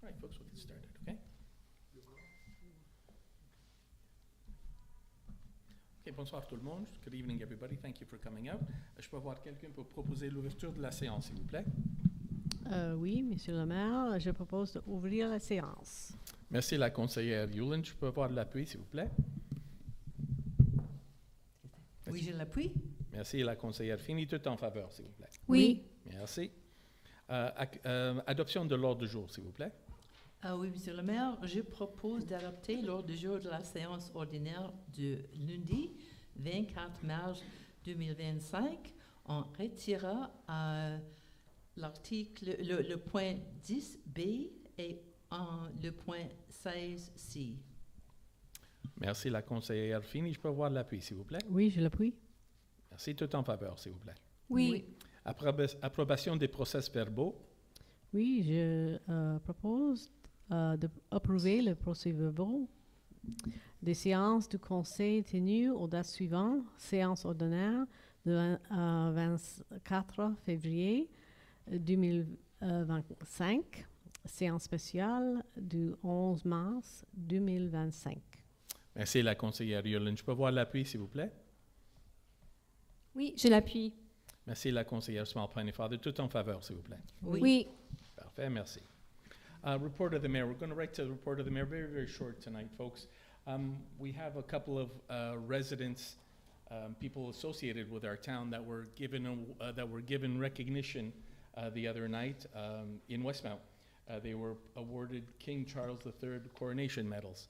All right, folks, we'll get started, okay? Okay, bonsoir tout le monde. Good evening, everybody. Thank you for coming out. Je peux avoir quelqu'un pour proposer l'ouverture de la séance, s'il vous plaît? Oui, Monsieur le maire, je propose d'ouvrir la séance. Merci, la conseillère Yulin. Je peux avoir l'appui, s'il vous plaît? Oui, je l'appuie. Merci, la conseillère Fini. Tout en faveur, s'il vous plaît? Oui. Merci. Adoption de l'ordre du jour, s'il vous plaît? Oui, Monsieur le maire, je propose d'adopter l'ordre du jour de la séance ordinaire de lundi 24 mars 2025 en retirant l'article, le point 10b et le point 16c. Merci, la conseillère Fini. Je peux avoir l'appui, s'il vous plaît? Oui, je l'appuie. Merci. Tout en faveur, s'il vous plaît? Oui. Approbation des procès-verbaux. Oui, je propose d'approuver le procès-verbaux des séances du Conseil tenues aux dates suivantes. Séance ordinaire de 24 février 2025. Séance spéciale du 11 mars 2025. Merci, la conseillère Yulin. Je peux voir l'appui, s'il vous plaît? Oui, je l'appuie. Merci, la conseillère Small-Penny-Father. Tout en faveur, s'il vous plaît? Oui. Parfait, merci. Report of the mayor. We're going to write to the report of the mayor. Very, very short tonight, folks. We have a couple of residents, people associated with our town that were given recognition the other night in Westmount. They were awarded King Charles III coronation medals.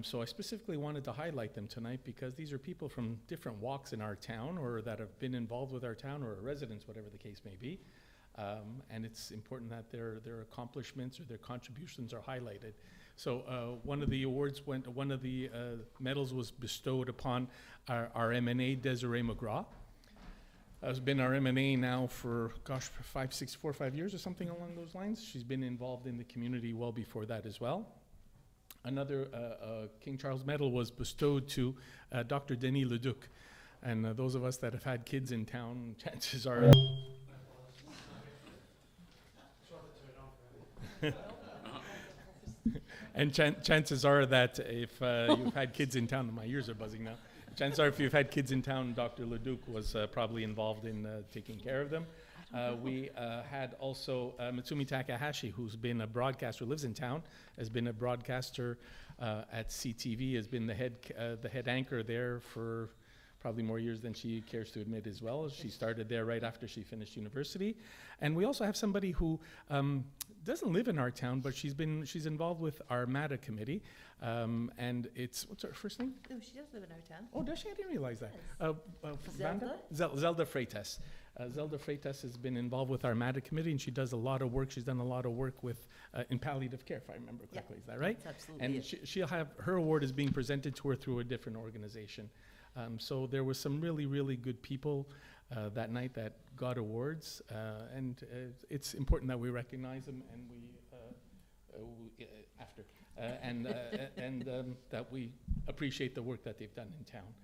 So I specifically wanted to highlight them tonight because these are people from different walks in our town or that have been involved with our town or residents, whatever the case may be. And it's important that their accomplishments or their contributions are highlighted. So one of the medals was bestowed upon our M&A, Desiree McGraw. Has been our M&A now for, 4 or 5 years or something along those lines. She's been involved in the community well before that as well. Another King Charles Medal was bestowed to Dr. Denis Leduc. And those of us that have had kids in town, chances are... And chances are that if you've had kids in town, my ears are buzzing now. Chances are if you've had kids in town, Dr. Leduc was probably involved in taking care of them. We had also Mitsumi Takahashi, who's been a broadcaster, lives in town, has been a broadcaster at CTV, has been the head anchor there for probably more years than she cares to admit as well. She started there right after she finished university. And we also have somebody who doesn't live in our town, but she's involved with our MATA committee. And it's, what's her first name? Oh, she does live in our town. Oh, does she? I didn't realize that. Zelda? Zelda Freitas. Zelda Freitas has been involved with our MATA committee, and she does a lot of work. She's done a lot of work with in palliative care, if I remember correctly. Is that right? That's absolutely And it. she'll have, her award is being presented to her through a different organization. So there were some really, really good people that night that got awards, and it's important that we recognize them and that we appreciate the work that they've done in town.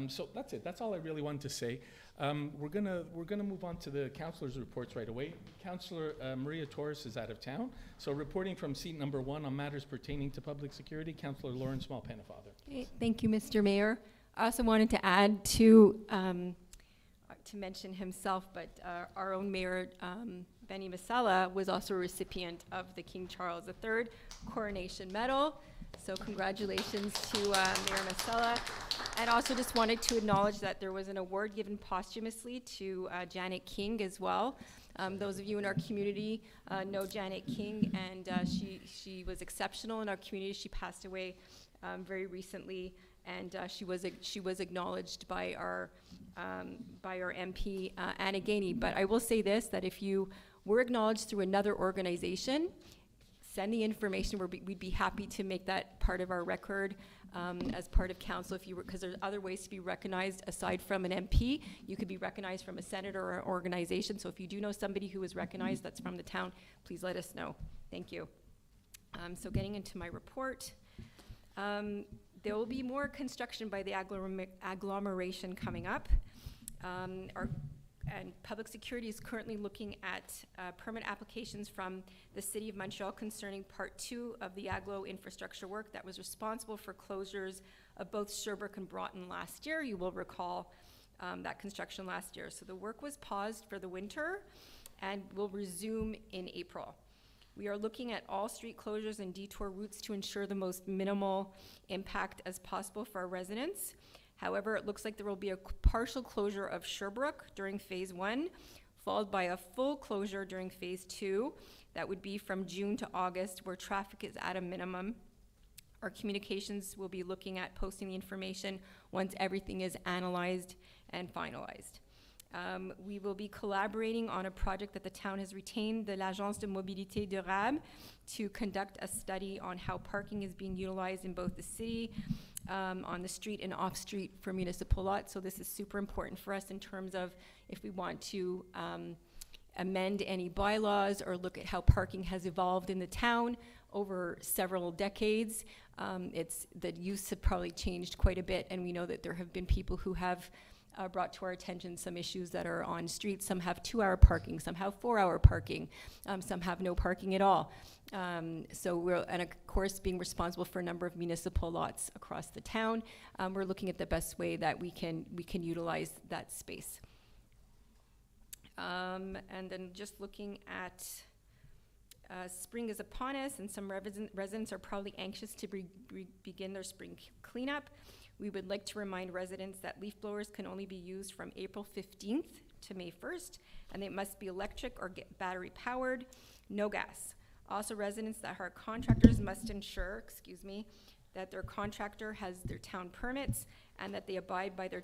So that's it. That's all I really wanted to say. We're gonna move on to the councillors' reports right away. Councillor Maria Torres is out of town, so reporting from seat number 1 on matters pertaining to public security, Councillor Lauren Small-Penny-Father. Okay, thank you, Mr. Mayor. I also wanted to add to mention himself, but our own mayor, Benny Masella, was also a recipient of the King Charles III Coronation Medal. So congratulations to Mayor Masella. And also just wanted to acknowledge that there was an award given posthumously to Janet King as well. Those of you in our community know Janet King, and she was exceptional in our community. She passed away very recently, and she was acknowledged by our MP Anna Gainey. But I will say this: that if you were acknowledged through another organization, send the information. We'd be happy to make that part of our record as part of council. If you were, because there's other ways to be recognized aside from an MP. You could be recognized from a senator or an organization. So if you do know somebody who is recognized that's from the town, please let us know. Thank you. So getting into my report. There will be more construction by the agglomeration coming up. and Public Security is currently looking at permit applications from the City of Montreal concerning Part 2 of the Aglo infrastructure work that was responsible for closures of both Sherbrooke and Broughton last year. You will recall that construction last year. So the work was paused for the winter and will resume in April. We are looking at all street closures and detour routes to ensure the most minimal impact as possible for our residents. However, it looks like there will be a partial closure of Sherbrooke during phase 1, followed by a full closure during phase 2. That would be from June to August, where traffic is at a minimum. Our communications will be looking at posting the information once everything is analyzed and finalized. We will be collaborating on a project that the town has retained, the l'Agence de Mobilité Durable, to conduct a study on how parking is being utilized in both the city, on the street and off street for municipal lots. So this is super important for us in terms of if we want to amend any bylaws or look at how parking has evolved in the town over several decades. The use have probably changed quite a bit, and we know that there have been people who have brought to our attention some issues that are on streets. Some have 2-hour parking, some have 4-hour parking, some have no parking at all. So we're, and of course, being responsible for a number of municipal lots across the town, we're looking at the best way that we can utilize that space. And then just looking at spring is upon us, and some residents are probably anxious to begin their spring cleanup. We would like to remind residents that leaf blowers can only be used from April 15th to May 1st, and they must be electric or battery powered, no gas. Also, residents that are contractors must ensure, that their contractor has their town permits and that they abide by their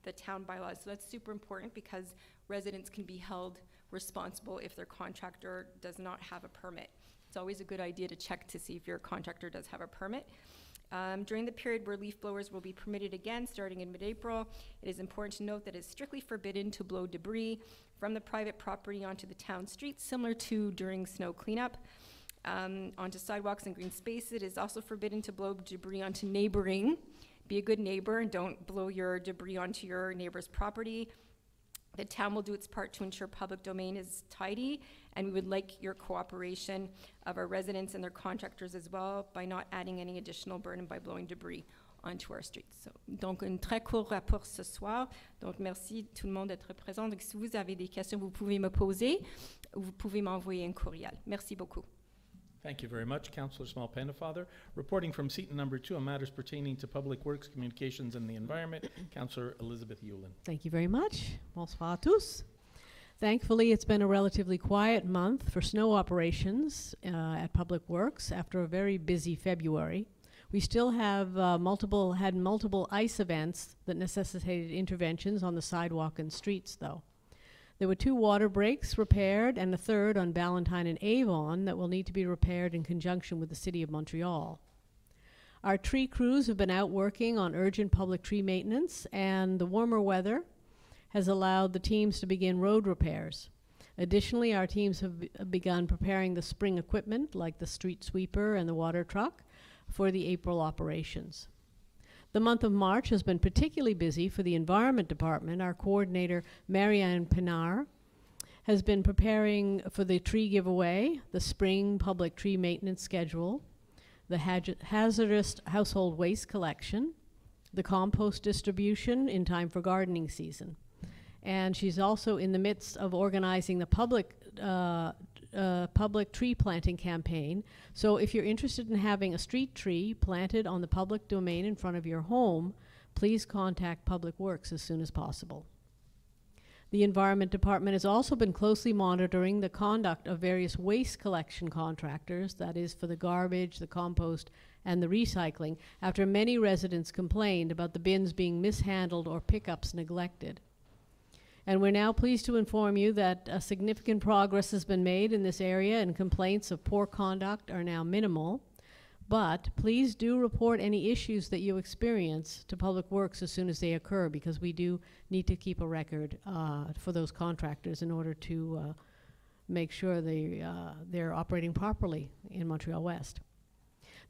the town bylaws. So that's super important because residents can be held responsible if their contractor does not have a permit. It's always a good idea to check to see if your contractor does have a permit. During the period where leaf blowers will be permitted again, starting in mid-April, it is important to note that it's strictly forbidden to blow debris from the private property onto the town streets, similar to during snow cleanup. Onto sidewalks and green spaces, it is also forbidden to blow debris onto neighboring. Be a good neighbor and don't blow your debris onto your neighbor's property. The town will do its part to ensure public domain is tidy, and we would like your cooperation of our residents and their contractors as well by not adding any additional burden by blowing debris onto our streets. So, donc, un très court rapport ce soir. Donc, merci tout le monde d'être présent. Donc, si vous avez des questions, vous pouvez me poser ou vous pouvez m'envoyer un courriel. Merci beaucoup. Thank you very much, Councillor Small-Pennefather. Reporting from seat number 2 on matters pertaining to public works, communications, and the environment, Councillor Elizabeth Hewlin. Thank you very much. Bonsoir à tous. Thankfully, it's been a relatively quiet month for snow operations at Public Works after a very busy February. We still have had multiple ice events that necessitated interventions on the sidewalk and streets, though. There were 2 water breaks repaired and a third on Ballantyne and Avon that will need to be repaired in conjunction with the City of Montreal. Our tree crews have been out working on urgent public tree maintenance, and the warmer weather has allowed the teams to begin road repairs. Additionally, our teams have begun preparing the spring equipment like the street sweeper and the water truck for the April operations. The month of March has been particularly busy for the Environment Department. Our coordinator, Marianne Pinard, has been preparing for the tree giveaway, the spring public tree maintenance schedule, the hazardous household waste collection, the compost distribution in time for gardening season. And she's also in the midst of organizing the public tree planting campaign. So if you're interested in having a street tree planted on the public domain in front of your home, please contact Public Works as soon as possible. The Environment Department has also been closely monitoring the conduct of various waste collection contractors, that is for the garbage, the compost, and the recycling, after many residents complained about the bins being mishandled or pickups neglected. And we're now pleased to inform you that significant progress has been made in this area, and complaints of poor conduct are now minimal. But please do report any issues that you experience to Public Works as soon as they occur, because we do need to keep a record for those contractors in order to make sure they're operating properly in Montreal-West.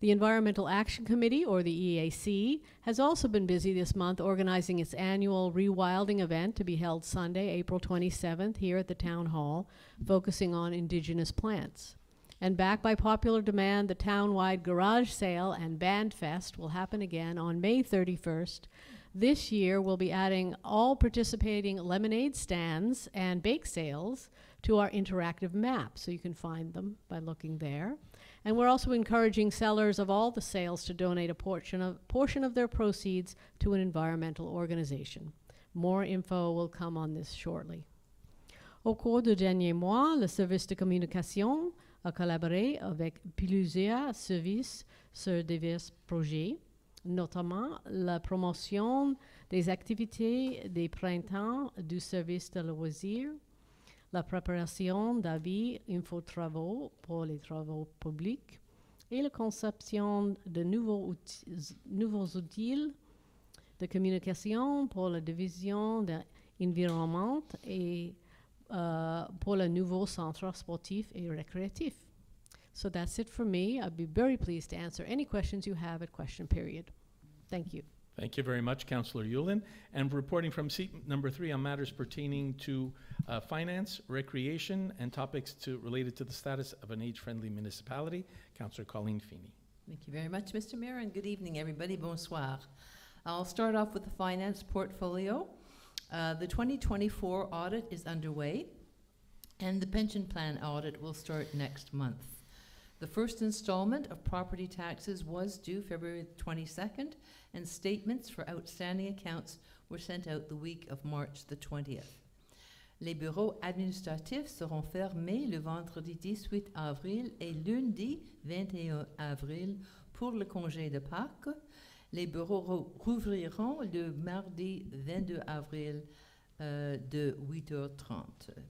The Environmental Action Committee, or the EAC, has also been busy this month organizing its annual rewilding event to be held Sunday, April 27th, here at the Town Hall, focusing on indigenous plants. And backed by popular demand, the town-wide garage sale and band fest will happen again on May 31st. This year, we'll be adding all participating lemonade stands and bake sales to our interactive map, so you can find them by looking there. And we're also encouraging sellers of all the sales to donate a portion of their proceeds to an environmental organization. More info will come on this shortly. Au cours des derniers mois, le service de communication a collaboré avec plusieurs services sur divers projets, notamment la promotion des activités des printemps du service de loisirs, la préparation d'avis info-travaux pour les travaux publics et la conception de nouveaux outils de communication pour la division de l'environnement et pour le nouveau centre sportif et récréatif. So that's it for me. I'd be very pleased to answer any questions you have at question period. Thank you. Thank you very much, Councillor Yulin. And reporting from seat number 3 on matters pertaining to finance, recreation, and topics related to the status of an age-friendly municipality, Councillor Colleen Feeney. Thank you very much, Mr. Mayor, and good evening, everybody. Bonsoir. I'll start off with the finance portfolio. The 2024 audit is underway, and the pension plan audit will start next month. The first installment of property taxes was due February 22nd, and statements for outstanding accounts were sent out the week of March the 20th. Les bureaux administratifs seront fermés le vendredi 18 avril et lundi 21 avril pour le congé de Pâques. Les bureaux rouvriront le mardi 22 avril de 8h30.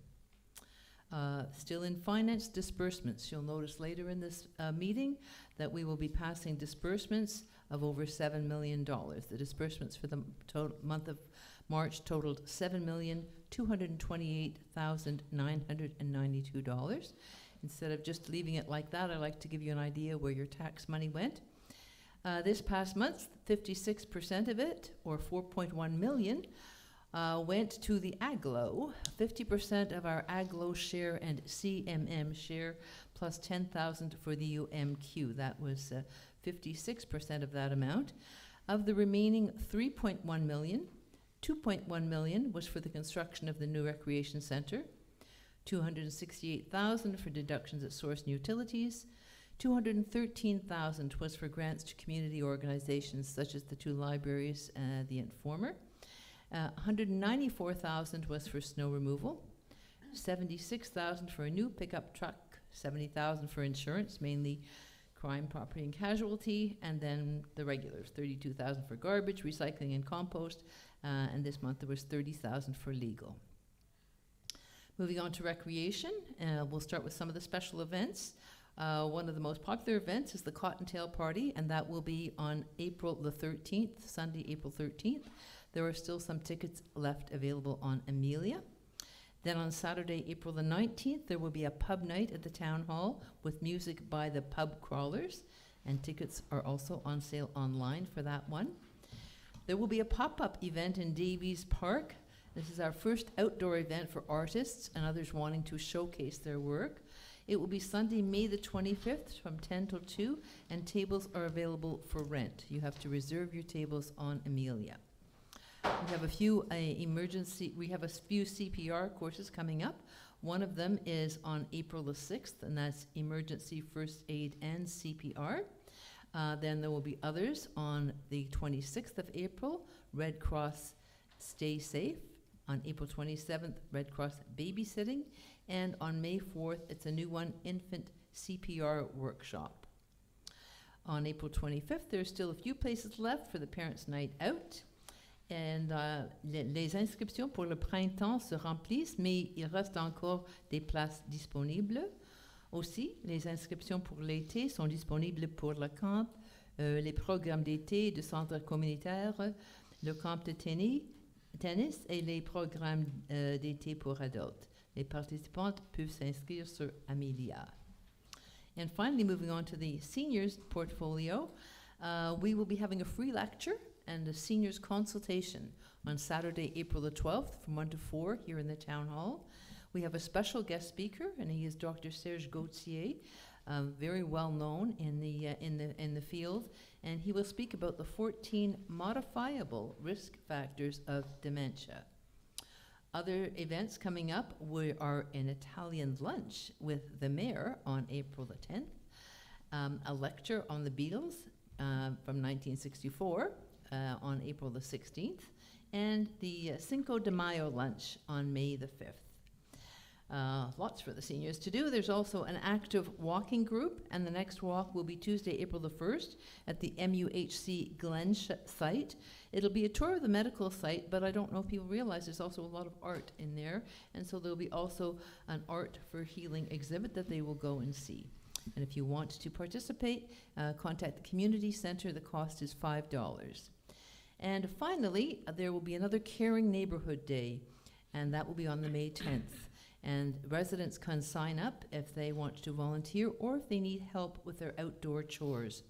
Still in finance disbursements, you'll notice later in this meeting that we will be passing disbursements of over $7 million. The disbursements for the month of March totaled $7,228,992. Instead of just leaving it like that, I'd like to give you an idea where your tax money went. This past month, 56% of it, or $4.1 million, went to the AGLO, 50% of our AGLO share and CMM share, plus $10,000 for the UMQ. That was 56% of that amount. Of the remaining $3.1 million, $2.1 million was for the construction of the new recreation center, $268,000 for deductions at source and utilities, $213,000 was for grants to community organizations such as the 2 libraries and the Informer. $194,000 was for snow removal, $76,000 for a new pickup truck, $70,000 for insurance, mainly crime, property, and casualty, and then the regulars, $32,000 for garbage, recycling, and compost, and this month there was $30,000 for legal. Moving on to recreation, we'll start with some of the special events. One of the most popular events is the Cottontail Party, and that will be on April the 13th, Sunday, April 13th. There are still some tickets left available on Amelia. Then on Saturday, April the 19th, there will be a pub night at the Town Hall with music by the Pub Crawlers, and tickets are also on sale online for that one. There will be a pop-up event in Davies Park. This is our first outdoor event for artists and others wanting to showcase their work. It will be Sunday, May the 25th from 10 till 2, and tables are available for rent. You have to reserve your tables on Amelia. We have a few CPR courses coming up. One of them is on April the 6th, and that's emergency first aid and CPR. Then there will be others on the 26th of April, Red Cross Stay Safe. On April 27th, Red Cross Babysitting. And on May 4th, it's a new one, Infant CPR Workshop. On April 25th, there's still a few places left for the Parents' Night Out. And les inscriptions pour le printemps se remplissent, mais il reste encore des places disponibles. Aussi, les inscriptions pour l'été sont disponibles pour le camp, les programmes d'été de centres communautaires, le camp de tennis et les programmes d'été pour adultes. Les participants peuvent s'inscrire sur Amelia. And finally, moving on to the seniors portfolio, we will be having a free lecture and a seniors consultation on Saturday, April the 12th from 1 to 4 here in the town hall. We have a special guest speaker, and he is Dr. Serge Gauthier, very well known in the field, and he will speak about the 14 modifiable risk factors of dementia. Other events coming up are an Italian lunch with the mayor on April the 10th, a lecture on the Beatles from 1964 on April the 16th, and the Cinco de Mayo lunch on May the 5th. Lots for the seniors to do. There's also an active walking group, and the next walk will be Tuesday, April the 1st at the MUHC Glen site. It'll be a tour of the medical site, but I don't know if people realize there's also a lot of art in there, and so there'll be also an art for healing exhibit that they will go and see. And if you want to participate, contact the community center. The cost is $5. And finally, there will be another Caring Neighborhood Day, and that will be on the May 10th. And residents can sign up if they want to volunteer or if they need help with their outdoor chores.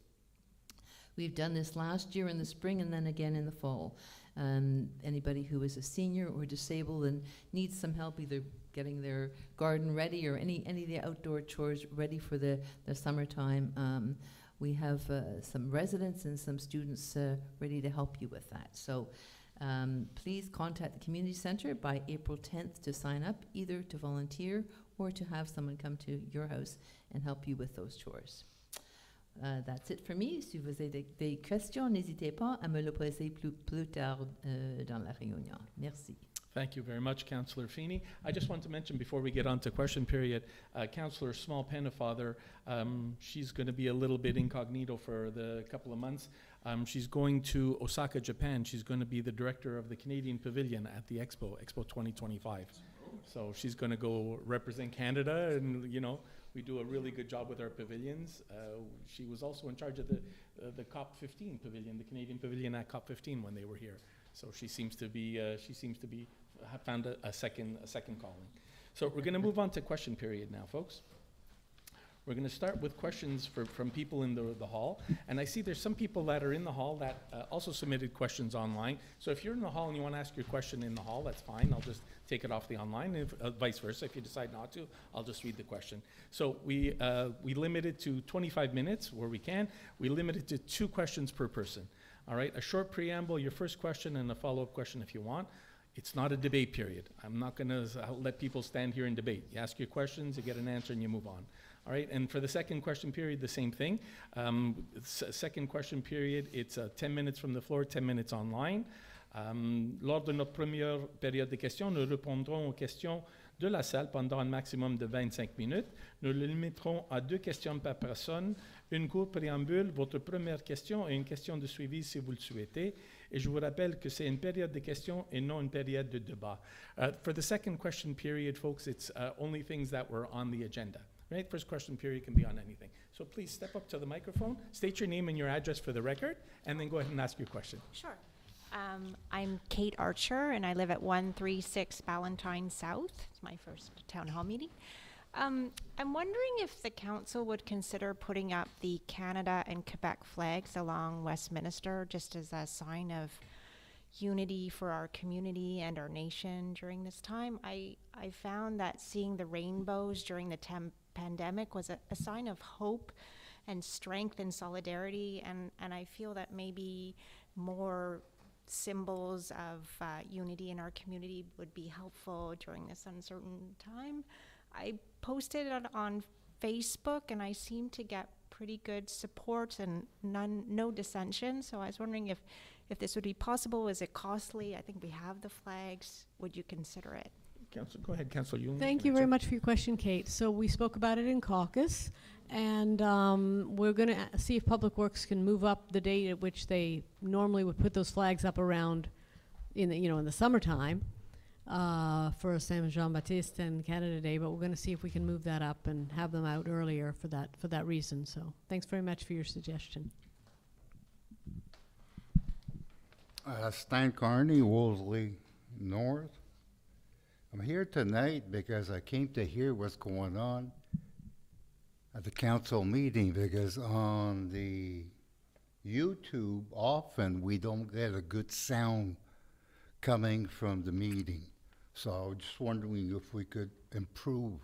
We've done this last year in the spring and then again in the fall. Anybody who is a senior or disabled and needs some help either getting their garden ready or any of the outdoor chores ready for the summertime, we have some residents and some students ready to help you with that. So please contact the community center by April 10th to sign up, either to volunteer or to have someone come to your house and help you with those chores. That's it for me. Si vous avez des questions, n'hésitez pas à me le poser plus tard dans la réunion. Merci. Thank you very much, Councillor Feeney. I just want to mention before we get on to question period, Councillor Small Pennefather, she's going to be a little bit incognito for the couple of months. She's going to Osaka, Japan. She's going to be the director of the Canadian Pavilion at the Expo 2025. So she's going to go represent Canada, and you know, we do a really good job with our pavilions. She was also in charge of the COP15 pavilion, the Canadian Pavilion at COP15 when they were here. So she seems to be have found a second calling. So we're going to move on to question period now, folks. We're going to start with questions from people in the hall. And I see there's some people that are in the hall that also submitted questions online. So if you're in the hall and you want to ask your question in the hall, that's fine. I'll just take it off the online. If, vice versa, if you decide not to, I'll just read the question. So we limit it to 25 minutes where we can. We limit it to 2 questions per person. All right, a short preamble, your first question, and a follow-up question if you want. It's not a debate period. I'm not going to let people stand here and debate. You ask your questions, you get an answer, and you move on. All right, and for the second question period, the same thing. Second question period, it's 10 minutes from the floor, 10 minutes online. Lors de notre première période de questions, nous répondrons aux questions de la salle pendant un maximum de 25 minutes. Nous le limiterons à 2 questions par personne, une courte préambule, votre première question et une question de suivi si vous le souhaitez. Et je vous rappelle que c'est une période de questions et non une période de débat. For the second question period, folks, it's only things that were on the agenda. Right? First question period can be on anything. So please step up to the microphone, state your name and your address for the record, and then go ahead and ask your question. Sure. I'm Kate Archer, and I live at 136 Ballantyne South. It's my first town hall meeting. I'm wondering if the council would consider putting up the Canada and Quebec flags along Westminster just as a sign of unity for our community and our nation during this time. I found that seeing the rainbows during the pandemic was a sign of hope and strength and solidarity, and I feel that maybe more symbols of unity in our community would be helpful during this uncertain time. I posted it on Facebook, and I seem to get pretty good support and no dissension. So I was wondering if this would be possible. Is it costly? I think we have the flags. Would you consider it? Council, go ahead, Councillor Young. Thank you very much for your question, Kate. So we spoke about it in caucus, and we're going to see if Public Works can move up the date at which they normally would put those flags up around in the summertime for Saint Jean-Baptiste and Canada Day. But we're going to see if we can move that up and have them out earlier for that reason. So thanks very much for your suggestion. Stan Carney, Wolseley North. I'm here tonight because I came to hear what's going on at the council meeting, because on the YouTube, often we don't get a good sound coming from the meeting. So I was just wondering if we could improve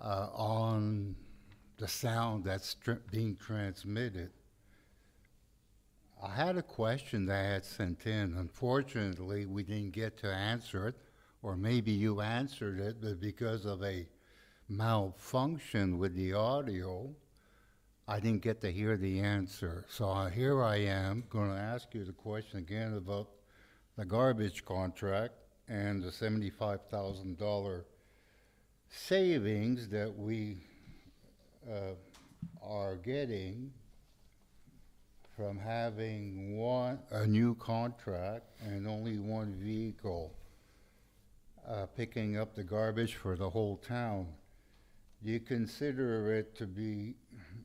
on the sound that's being transmitted. I had a question that I had sent in. Unfortunately, we didn't get to answer it, or maybe you answered it, but because of a malfunction with the audio, I didn't get to hear the answer. So here I am going to ask you the question again about the garbage contract and the $75,000 savings that we are getting from having a new contract and only one vehicle picking up the garbage for the whole town. Do you consider it to be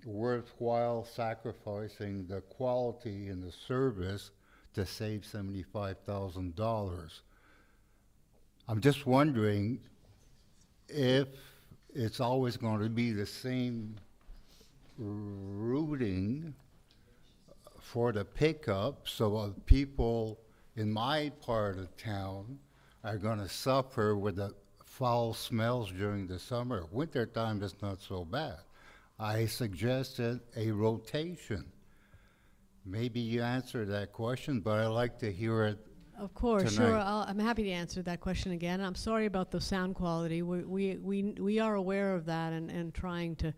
worthwhile sacrificing the quality and the service to save $75,000? I'm just wondering if it's always going to be the same routing for the pickup, so people in my part of town are going to suffer with the foul smells during the summer. Wintertime is not so bad. I suggested a rotation. Maybe you answered that question, but I'd like to hear it. Of course, tonight. sure. I'm happy to answer that question again. I'm sorry about the sound quality. We are aware of that and trying to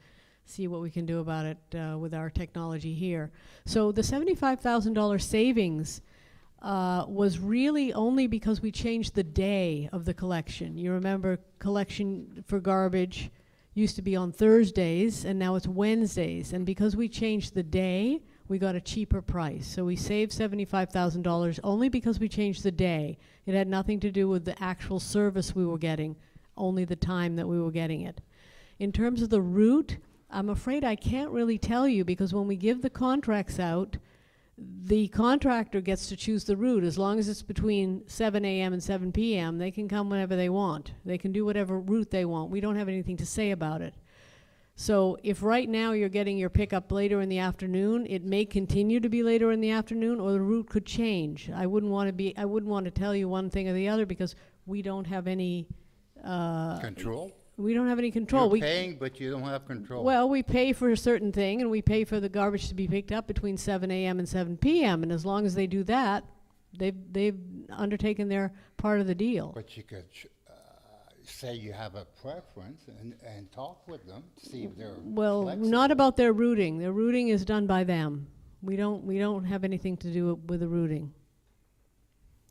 see what we can do about it with our technology here. So the $75,000 savings was really only because we changed the day of the collection. You remember collection for garbage used to be on Thursdays, and now it's Wednesdays. And because we changed the day, we got a cheaper price. So we saved $75,000 only because we changed the day. It had nothing to do with the actual service we were getting, only the time that we were getting it. In terms of the route, I'm afraid I can't really tell you, because when we give the contracts out, the contractor gets to choose the route. As long as it's between 7 a.m. and 7 p.m., they can come whenever they want. They can do whatever route they want. We don't have anything to say about it. So if right now you're getting your pickup later in the afternoon, it may continue to be later in the afternoon, or the route could change. I wouldn't want to tell you one thing or the other, because we don't have any Control? We don't have any control. You're paying, but you don't have control. Well, we pay for a certain thing, and we pay for the garbage to be picked up between 7 a.m. and 7 p.m. And as long as they do that, they've undertaken their part of the deal. But you could say you have a preference and talk with them, see if they're Well, flexible. not about their routing. Their routing is done by them. We don't have anything to do with the routing.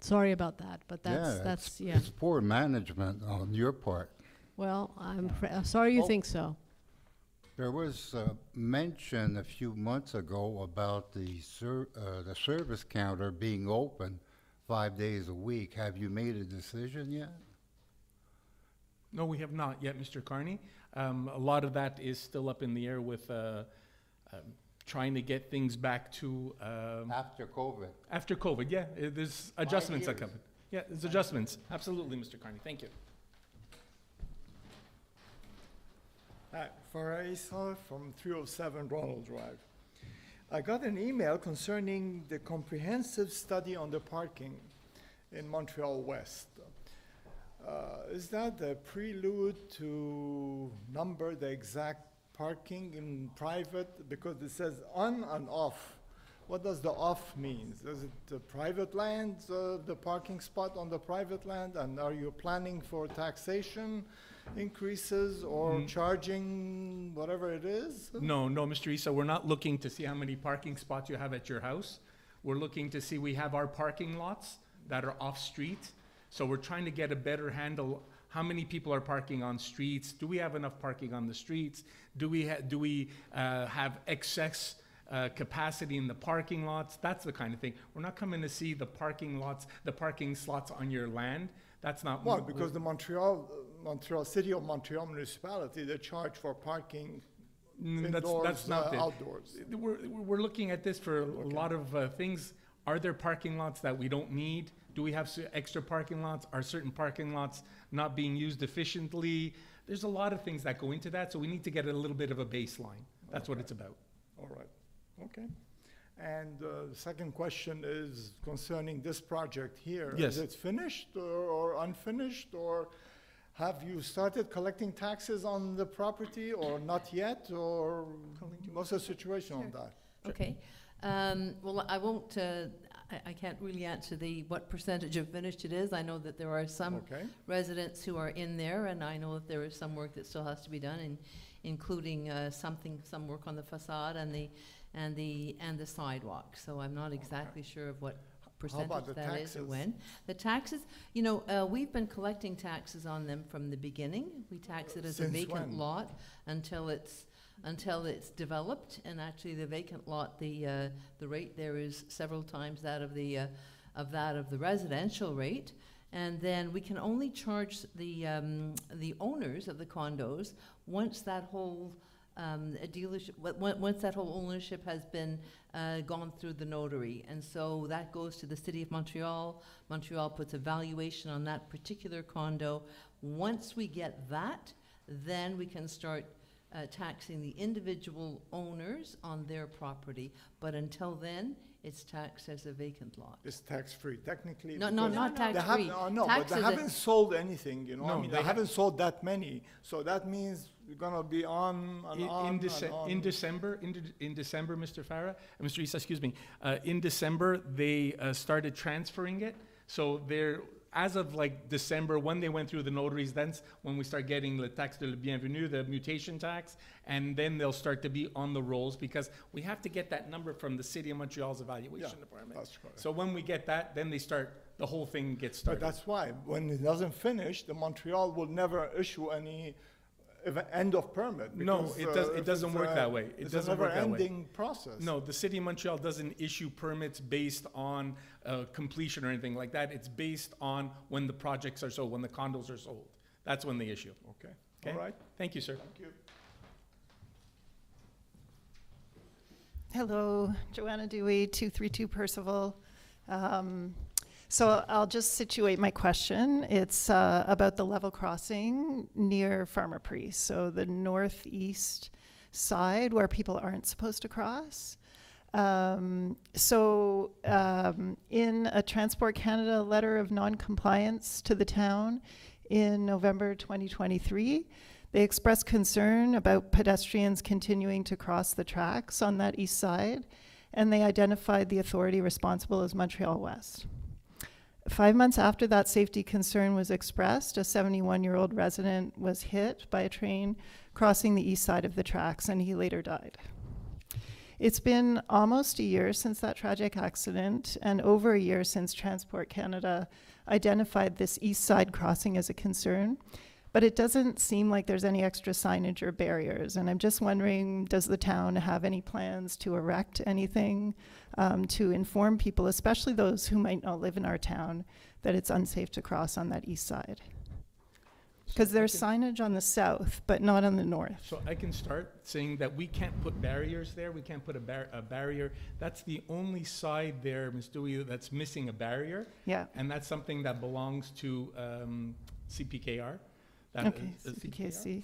Sorry about that, but that's It's poor management on your part. Well, I'm sorry you Oh. think so. There was mention a few months ago about the service counter being open 5 days a week. Have you made a decision yet? No, we have not yet, Mr. Carney. A lot of that is still up in the air with trying to get things back to After COVID. after COVID. Yeah, there's adjustments that years. come. Yeah, there's adjustments. Absolutely, Mr. Carney. Thank you. Hi, Farisa from 307 Ronald Drive. I got an email concerning the comprehensive study on the parking in Montreal-West. Is that the prelude to number the exact parking in private? Because it says on and off. What does the off mean? Is it the private land, the parking spot on the private land? And are you planning for taxation increases or charging whatever it is? No, Mr. Issa, we're not looking to see how many parking spots you have at your house. We're looking to see, we have our parking lots that are off-street. So we're trying to get a better handle, how many people are parking on streets? Do we have enough parking on the streets? Do we have excess capacity in the parking lots? That's the kind of thing. We're not coming to see the parking lots, the parking slots on your land. That's not. Well, because the Montreal City of Montreal municipality, they charge for parking indoors, that's not it. outdoors. We're looking at this for a lot of things. Are there parking lots that we don't need Do we have extra parking lots? Are certain parking lots not being used efficiently? There's a lot of things that go into that, so we need to get a little bit of a baseline. That's what it's about. All right, okay. And the second question is concerning this project here. Yes. Is it finished or unfinished, or have you started collecting taxes on the property or not yet, or what's the situation on that? Okay. Well, I won't, I can't really answer what percentage of finished it is. I know that there are some Okay, residents who are in there, and I know that there is some work that still has to be done, including some work on the facade and the sidewalk. So I'm not exactly sure of what percentage the that is or taxes? when. The taxes, we've been collecting taxes on them from the beginning. We tax it as a Since vacant when? lot until it's developed, and actually the vacant lot, the rate there is several times that of the residential rate. And then we can only charge the owners of the condos once that whole once that whole ownership has been gone through the notary. And so that goes to the City of Montreal. Montreal puts a valuation on that particular condo. Once we get that, then we can start taxing the individual owners on their property. But until then, it's taxed as a vacant lot. it's tax-free technically? No, because not they tax-free. haven't- No, but Tax they is a- haven't sold anything, you know, I No, mean, they they ha- haven't sold that many, so that means we're gonna be on and on In and December, on. in December, Mr. Farah, Mr. Issa, excuse me, in December, they started transferring it. So they're, as of like December, when they went through the notaries, that's when we start getting the taxe de le bienvenue, the mutation tax, and then they'll start to be on the rolls, because we have to get that number from the City of Montreal's evaluation Yeah, department. That's correct. So when we get that, then they start, the whole thing gets But started. that's why, when it doesn't finish, the Montreal will never issue any end of permit. No, because, it if doesn't it's work a- that way. It It's doesn't a work that way. never-ending process. No, the City of Montreal doesn't issue permits based on completion or anything like that. It's based on when the projects are sold, when the condos are sold. That's when they issue. Okay, Okay. all right, Thank you, sir. thank you. Hello, Joanna Dewey, 232 Percival. So I'll just situate my question. It's about the level crossing near Farmer Priest, so the northeast side where people aren't supposed to cross. In a Transport Canada letter of non-compliance to the town in November 2023, they expressed concern about pedestrians continuing to cross the tracks on that east side, and they identified the authority responsible as Montreal-West. 5 months after that safety concern was expressed, a 71-year-old resident was hit by a train crossing the east side of the tracks, and he later died. It's been almost a year since that tragic accident, and over a year since Transport Canada identified this east side crossing as a concern, but it doesn't seem like there's any extra signage or barriers. And I'm just wondering, does the town have any plans to erect anything to inform people, especially those who might not live in our town, that it's unsafe to cross on that east side? Because there's signage on the south, but not on the north. So I can start saying that we can't put barriers there. We can't put a barrier. That's the only side there, Ms. Dewey, that's missing a barrier. Yeah. And that's something that belongs to CPKR. Okay, CPKC.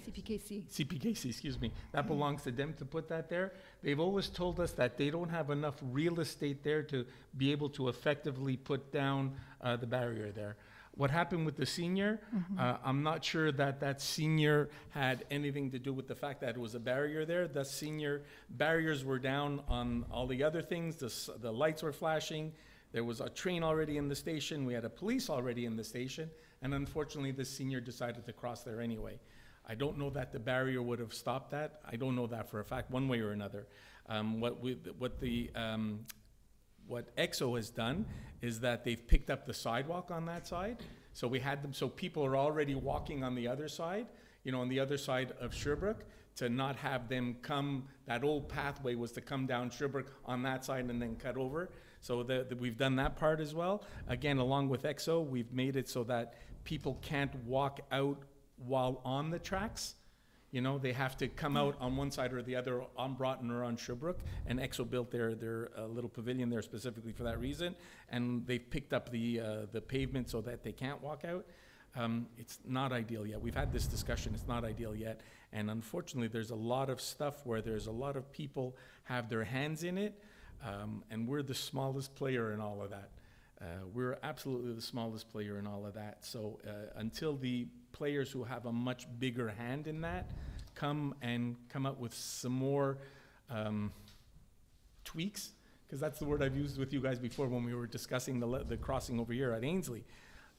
CPKC, excuse me. That belongs to them to put that there. They've always told us that they don't have enough real estate there to be able to effectively put down the barrier there. What happened with the senior, I'm not sure that that senior had anything to do with the fact that it was a barrier there. The senior barriers were down on all the other things. The lights were flashing. There was a train already in the station. We had a police already in the station. And unfortunately, the senior decided to cross there anyway. I don't know that the barrier would have stopped that. I don't know that for a fact, one way or another. What EXO has done is that they've picked up the sidewalk on that side. So we had them, so people are already walking on the other side, on the other side of Sherbrooke, to not have them come, that old pathway was to come down Sherbrooke on that side and then cut over. So we've done that part as well. Again, along with EXO, we've made it so that people can't walk out while on the tracks. You know, they have to come out on one side or the other, on Broughton or on Sherbrooke, and EXO built their little pavilion there specifically for that reason, and they've picked up the pavement so that they can't walk out. It's not ideal yet. We've had this discussion, it's not ideal yet, and unfortunately there's a lot of stuff where there's a lot of people have their hands in it, and we're the smallest player in all of that. We're absolutely the smallest player in all of that. So until the players who have a much bigger hand in that come up with some more tweaks, because that's the word I've used with you guys before when we were discussing the crossing over here at Ainsley.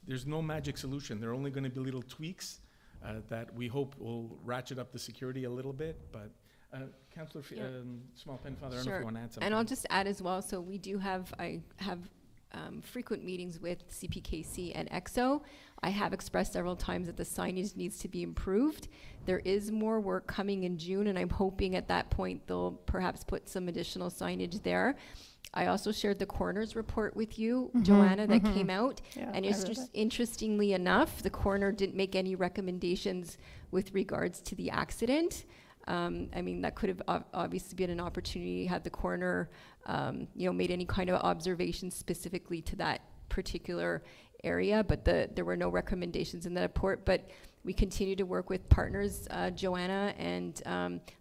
There's no magic solution. There are only going to be little tweaks that we hope will ratchet up the security a little bit. But Councillor Small Penfather, I don't know if you want to add something. And I'll just add as well, so we do I have frequent meetings with CPKC and EXO. I have expressed several times that the signage needs to be improved. There is more work coming in June, and I'm hoping at that point they'll perhaps put some additional signage there. I also shared the coroner's report with you, Joanna, that came out. Yeah, and I it's read just it. interestingly enough, the coroner didn't make any recommendations with regards to the accident. I mean, that could have obviously been an opportunity had the coroner, made any kind of observations specifically to that particular area, but there were no recommendations in that report. But we continue to work with partners, Joanna, and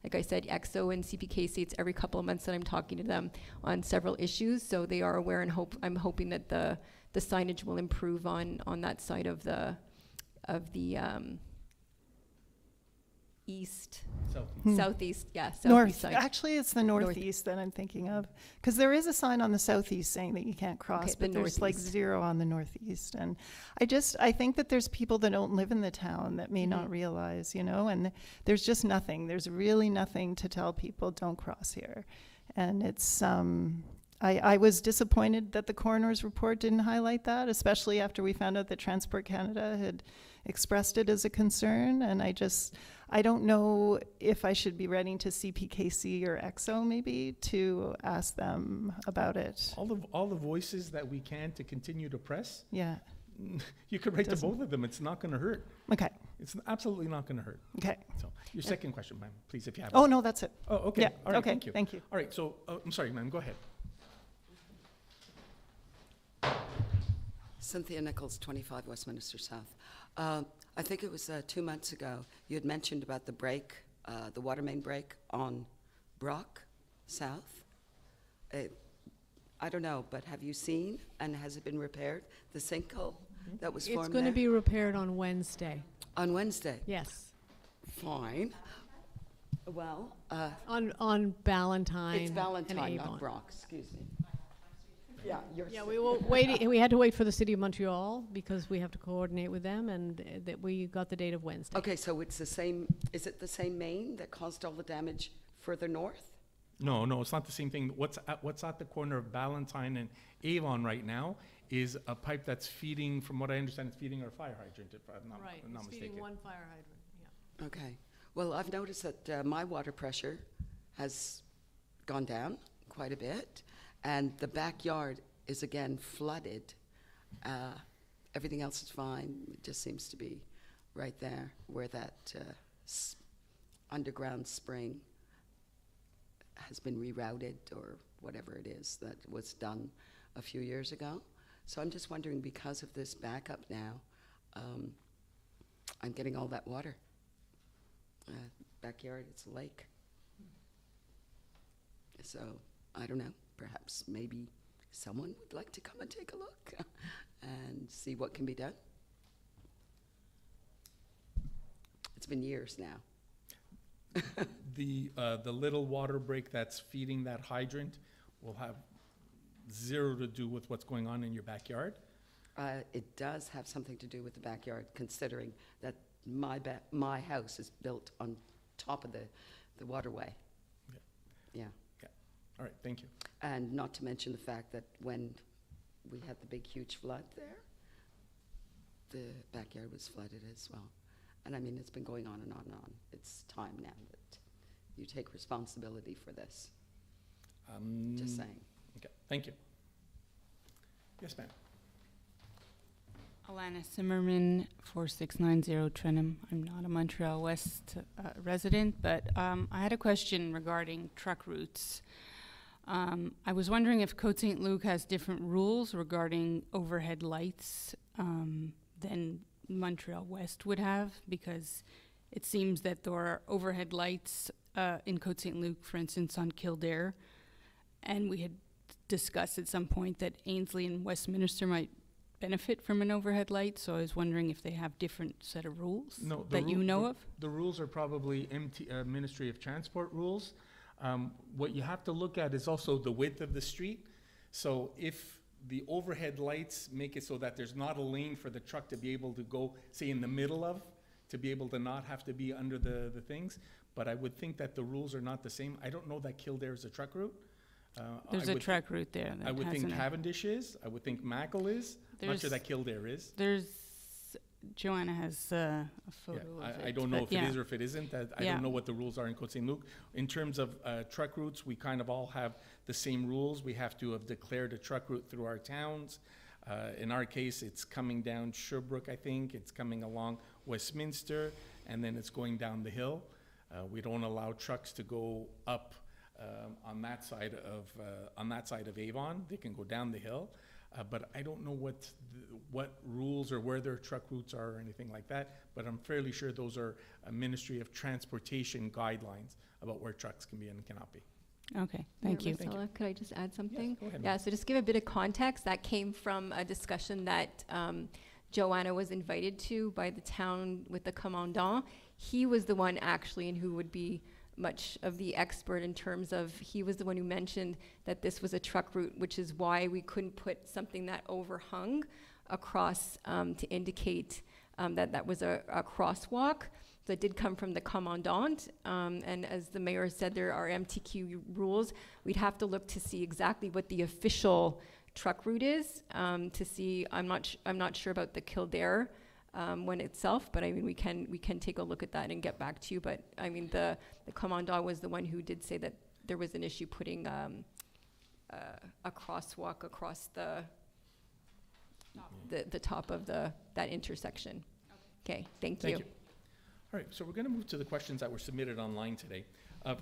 like I said, EXO and CPKC, it's every couple of months that I'm talking to them on several issues, so they are aware, and I'm hoping that the signage will improve on that side of the east, southeast, southeast North. side. Actually, it's the northeast that I'm thinking of, because there is a sign on the southeast saying that you can't cross, Okay, the but there's like northeast. 0 on the northeast. And I think that there's people that don't live in the town that may not realize, and there's just nothing. There's really nothing to tell people don't cross here. And it's, I was disappointed that the coroner's report didn't highlight that, especially after we found out that Transport Canada had expressed it as a concern. And I don't know if I should be writing to CPKC or EXO maybe to ask them about it. All the voices that we can to continue to press, Yeah. you could write to Doesn't- both of them. It's not going to hurt. Okay. It's absolutely not going to hurt. Okay. So your second question, ma'am, please, if you have Oh, it. no, that's it. Oh, okay. Yeah. All right, Okay. thank you. Thank you. All right, so, I'm sorry, ma'am, go ahead. Cynthia Nichols, 25 Westminster South. I think it was 2 months ago, you had mentioned about the break, the water main break on Brock South. I don't know, but have you seen, and has it been repaired, the sinkhole that was formed It's going to there? be repaired on Wednesday. On Wednesday? Yes. Fine. Well, On Valentine. it's Valentine, and not Avon. Brock, excuse me. Yeah, you're. Yeah, we were waiting. We had to wait for the city of Montreal because we have to coordinate with them, and that we got the date of Wednesday. Okay, so it's the same, is it the same main that caused all the damage further north? No, it's not the same thing. What's at the corner of Ballantyne and Avon right now is a pipe that's feeding, from what I understand, it's feeding our fire hydrant, if I'm not Right. not It's mistaken. feeding one fire hydrant. Yeah. Okay. Well, I've noticed that my water pressure has gone down quite a bit, and the backyard is again flooded. Everything else is fine. It just seems to be right there where that underground spring has been rerouted, or whatever it is that was done a few years ago. So I'm just wondering, because of this backup now, I'm getting all that water. Backyard, it's a lake. So, I don't know, perhaps maybe someone would like to come and take a look and see what can be done. It's been years now. The little water break that's feeding that hydrant will have zero to do with what's going on in your backyard. It does have something to do with the backyard, considering that my house is built on top of the waterway. Yeah. All right, thank you. And not to mention the fact that when we had the big, huge flood there, the backyard was flooded as well. And I mean, it's been going on and on and on. It's time now that you take responsibility for this. Just saying. Okay, thank you. Yes, ma'am. Alana Zimmerman, 4690 Trentham. I'm not a Montreal-West resident, but I had a question regarding truck routes. I was wondering if Côte Saint-Luc has different rules regarding overhead lights than Montreal-West would have, because it seems that there are overhead lights in Côte Saint-Luc, for instance, on Kildare, and we had discussed at some point that Ainslie and Westminster might benefit from an overhead light, so I was wondering if they have different set of rules that you know of? The rules are probably Ministry of Transport rules. What you have to look at is also the width of the street. So if the overhead lights make it so that there's not a lane for the truck to be able to go, say, in the middle of, to be able to not have to be under the things. But I would think that the rules are not the same. I don't know that Kildare is a truck route. There's a truck route there. I would think Cavendish is. I would think Mackle is. I'm not sure that Kildare is. Joanna has a photo of it. I don't know if it is or if it isn't. I don't know what the rules are in Côte Saint-Luc. In terms of truck routes, we kind of all have the same rules. We have to have declared a truck route through our towns. In our case, it's coming down Sherbrooke, I think. It's coming along Westminster, and then it's going down the hill. We don't allow trucks to go up on that side of Avon. They can go down the hill. But I don't know what rules or where their truck routes are or anything like that, but I'm fairly sure those are a Ministry of Transportation guidelines about where trucks can be and cannot be. Okay, thank you. Marcella, could I just add something? Yes, go ahead. Yeah, so just give a bit of context. That came from a discussion that Joanna was invited to by the town with the commandant. He was the one actually, and who would be much of the expert in terms of, he was the one who mentioned that this was a truck route, which is why we couldn't put something that overhung across to indicate that that was a crosswalk. That did come from the commandant, and as the mayor said, there are MTQ rules. We'd have to look to see exactly what the official truck route is to see. I'm not sure about the Kildare one itself, but I mean we can take a look at that and get back to you. But I mean the commandant was the one who did say that there was an issue putting a crosswalk across the top of that intersection. Okay, thank you. All right, so we're going to move to the questions that were submitted online today.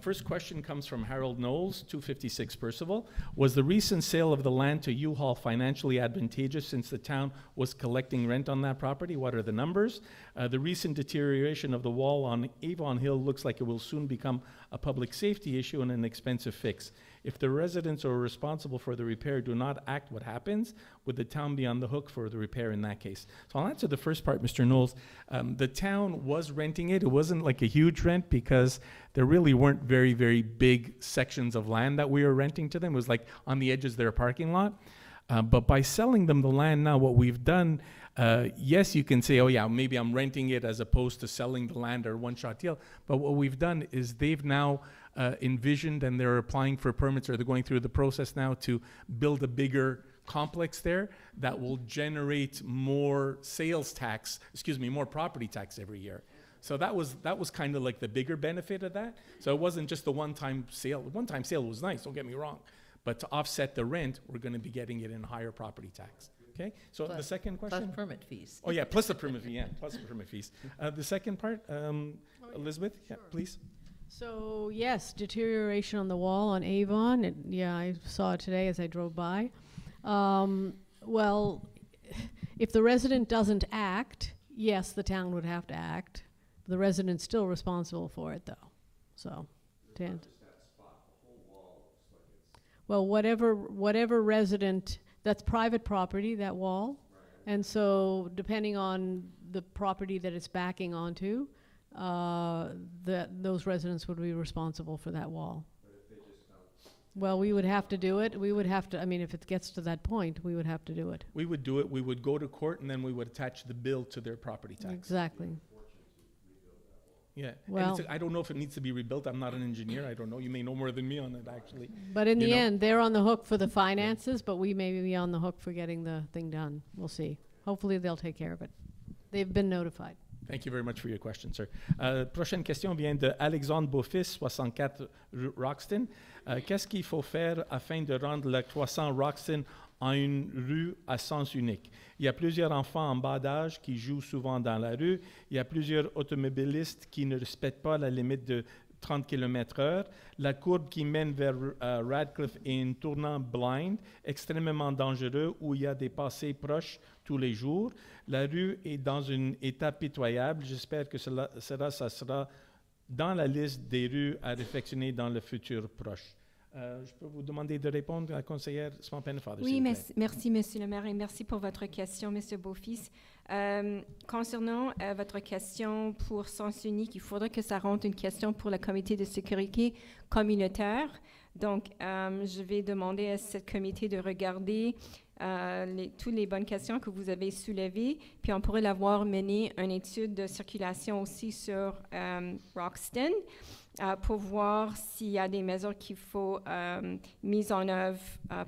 First question comes from Harold Knowles, 256 Percival. Was the recent sale of the land to U-Haul financially advantageous since the town was collecting rent on that property? What are the numbers? The recent deterioration of the wall on Avon Hill looks like it will soon become a public safety issue and an expensive fix. If the residents who are responsible for the repair do not act, what happens? Would the town be on the hook for the repair in that case? So I'll answer the first part, Mr. Knowles. The town was renting it. It wasn't like a huge rent because there really weren't very, very big sections of land that we were renting to them. It was like on the edges of their parking lot. But by selling them the land now, what we've done, yes, you can say, oh yeah, maybe I'm renting it as opposed to selling the land or one-shot deal. But what we've done is they've now envisioned, and they're applying for permits, or they're going through the process now to build a bigger complex there that will generate more more property tax every year. So that was kind of like the bigger benefit of that. So it wasn't just the one-time sale. The one-time sale was nice, don't get me wrong. But to offset the rent, we're going to be getting it in higher property tax. Okay, so the second question? Plus permit fees. Oh yeah, plus the permit fee, plus the permit fees. The second part, Elizabeth, sure. Yeah, please. So yes, deterioration on the wall on Avon. I saw it today as I drove by. Well, if the resident doesn't act, yes, the town would have to act. The resident's still responsible for it, though. So, well, whatever resident, that's private property, that wall. Right. And so depending on the property that it's backing onto, those residents would be responsible for that wall. But if they just don't, well, we would have to do it. We would have to, I mean, if it gets to that point, we would have to do it. We would do it. We would go to court, and then we would attach the bill to their property tax. Exactly. Yeah, well, and I don't know if it needs to be rebuilt. I'm not an engineer. I don't know. You may know more than me on it, actually. But in the end, they're on the hook for the finances, but we may be on the hook for getting the thing done. We'll see. Hopefully, they'll take care of it. They've been notified. Thank you very much for your question, sir. Prochaine question vient de Alexandre Beaufils, 64 Roxton. Qu'est-ce qu'il faut faire afin de rendre le croissant Roxton en une rue à sens unique. Il y a plusieurs enfants en bas d'âge qui jouent souvent dans la rue. Il y a plusieurs automobilistes qui ne respectent pas la limite de 30 km/h. La courbe qui mène vers Radcliffe est un tournant blind, extrêmement dangereux, où il y a des passés proches tous les jours. La rue est dans un état pitoyable. J'espère que ça sera dans la liste des rues à réfectionner dans le futur proche. Je peux vous demander de répondre à la conseillère Swampin-Father, Oui, s'il vous plaît. merci, Monsieur le maire, et merci pour votre question, Monsieur Beaufils. Concernant votre question pour sens unique, il faudrait que ça rentre une question pour le comité de sécurité communautaire. Donc, je vais demander à ce comité de regarder toutes les bonnes questions que vous avez soulevées, puis on pourrait l'avoir mené une étude de circulation aussi sur Roxton pour voir s'il y a des mesures qu'il faut mises en œuvre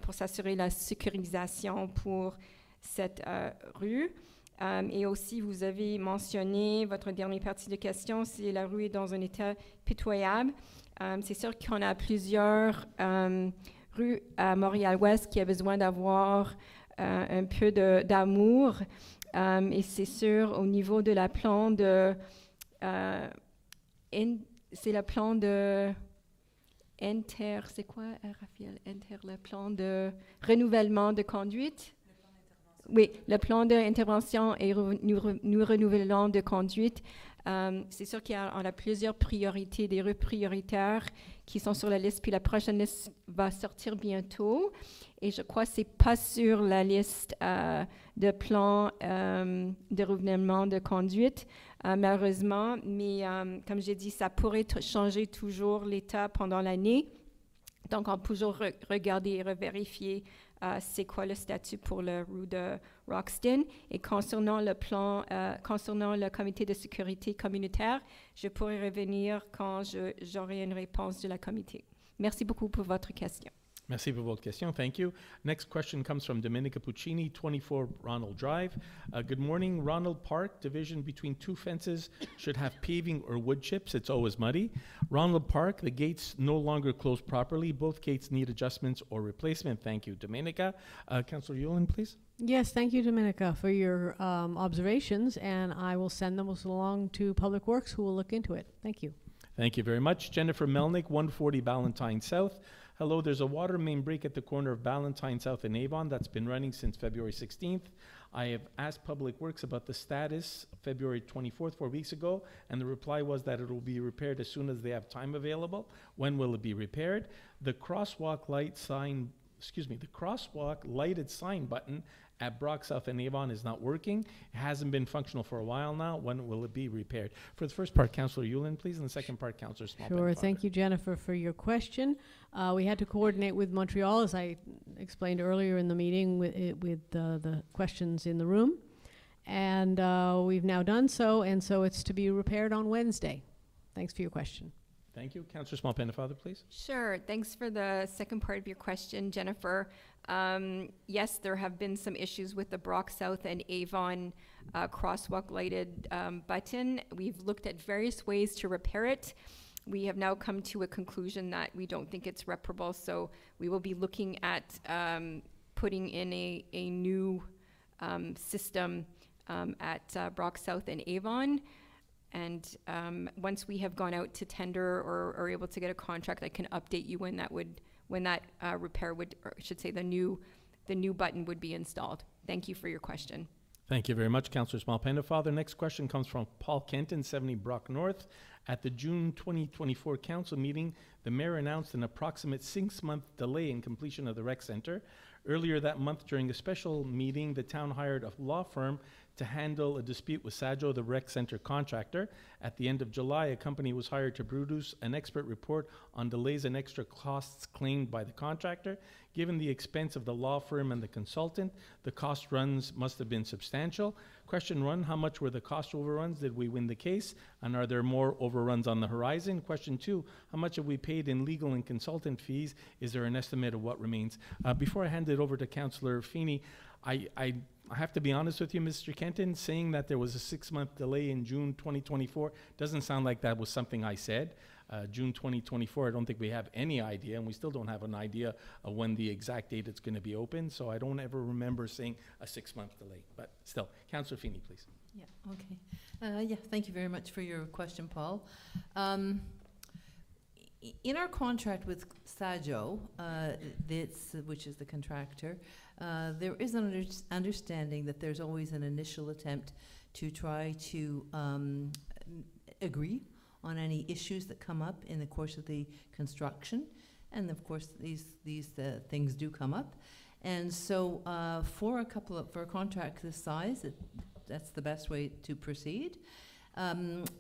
pour s'assurer la sécurisation pour cette rue. Et aussi, vous avez mentionné, votre dernière partie de question, si la rue est dans un état pitoyable. C'est sûr qu'on a plusieurs rues à Montréal-Ouest qui a besoin d'avoir un peu d'amour. Et c'est sûr, au niveau de la plan de... c'est le plan de... c'est quoi, Raphaël? Le plan de renouvellement de conduite? Oui, le plan d'intervention et renouvellement de conduite. C'est sûr qu'on a plusieurs priorités, des rues prioritaires qui sont sur la liste, puis la prochaine liste va sortir bientôt. Et je crois que ce n'est pas sur la liste de plans de renouvellement de conduite, malheureusement. Mais comme j'ai dit, ça pourrait changer toujours l'état pendant l'année. Donc, on peut toujours regarder et revérifier c'est quoi le statut pour la rue de Roxton. Et concernant le plan, concernant le comité de sécurité communautaire, je pourrai revenir quand j'aurai une réponse de la comité. Merci beaucoup pour votre question. Merci pour votre question. Thank you. Next question comes from Domenica Puccini, 24 Ronald Drive. Good morning. Ronald Park, division between two fences, should have paving or wood chips. It's always muddy. Ronald Park, the gates no longer close properly. Both gates need adjustments or replacement. Thank you, Domenica. Councillor Yulin, please. Yes, thank you, Domenica, for your observations, and I will send them along to Public Works, who will look into it. Thank you. Thank you very much. Jennifer Melnick, 140 Ballantyne South. Hello, there's a water main break at the corner of Ballantyne South and Avon that's been running since February 16th. I have asked Public Works about the status February 24th, 4 weeks ago, and the reply was that it will be repaired as soon as they have time available. When will it be repaired? The crosswalk lighted sign button at Brock South and Avon is not working. It hasn't been functional for a while now. When will it be repaired? For the first part, Councillor Yulin, please, and the second part, Councillor Small-Penfather. Sure, thank you, Jennifer, for your question. We had to coordinate with Montreal, as I explained earlier in the meeting, with the questions in the room. And we've now done so, and so it's to be repaired on Wednesday. Thanks for your question. Thank you. Councillor Small-Penfather, please. Sure. Thanks for the second part of your question, Jennifer. Yes, there have been some issues with the Brock South and Avon crosswalk lighted button. We've looked at various ways to repair it. We have now come to a conclusion that we don't think it's reparable, so we will be looking at putting in a new system at Brock South and Avon. And once we have gone out to tender or are able to get a contract, I can update you when that repair would, or I should say the new button would be installed. Thank you for your question. Thank you very much, Councillor Small-Penfather. Next question comes from Paul Kenton, 70 Brock North. At the June 2024 council meeting, the mayor announced an approximate 6-month delay in completion of the rec center. Earlier that month, during a special meeting, the town hired a law firm to handle a dispute with Sajo, the rec center contractor. At the end of July, a company was hired to produce an expert report on delays and extra costs claimed by the contractor. Given the expense of the law firm and the consultant, the cost runs must have been substantial. Question 1, how much were the cost overruns? Did we win the case? And are there more overruns on the horizon? Question 2, how much have we paid in legal and consultant fees? Is there an estimate of what remains? Before I hand it over to Councillor Feeney, I have to be honest with you, Mr. Kenton, saying that there was a 6-month delay in June 2024 doesn't sound like that was something I said. June 2024. I don't think we have any idea, and we still don't have an idea of when the exact date it's going to be open. So I don't ever remember seeing a 6-month delay. But still, Councillor Feeney, please. Yeah, okay. Thank you very much for your question, Paul. In our contract with Sajo, which is the contractor, there is an understanding that there's always an initial attempt to try to agree on any issues that come up in the course of the construction. And of course, these things do come up. And so for a contract this size, that's the best way to proceed.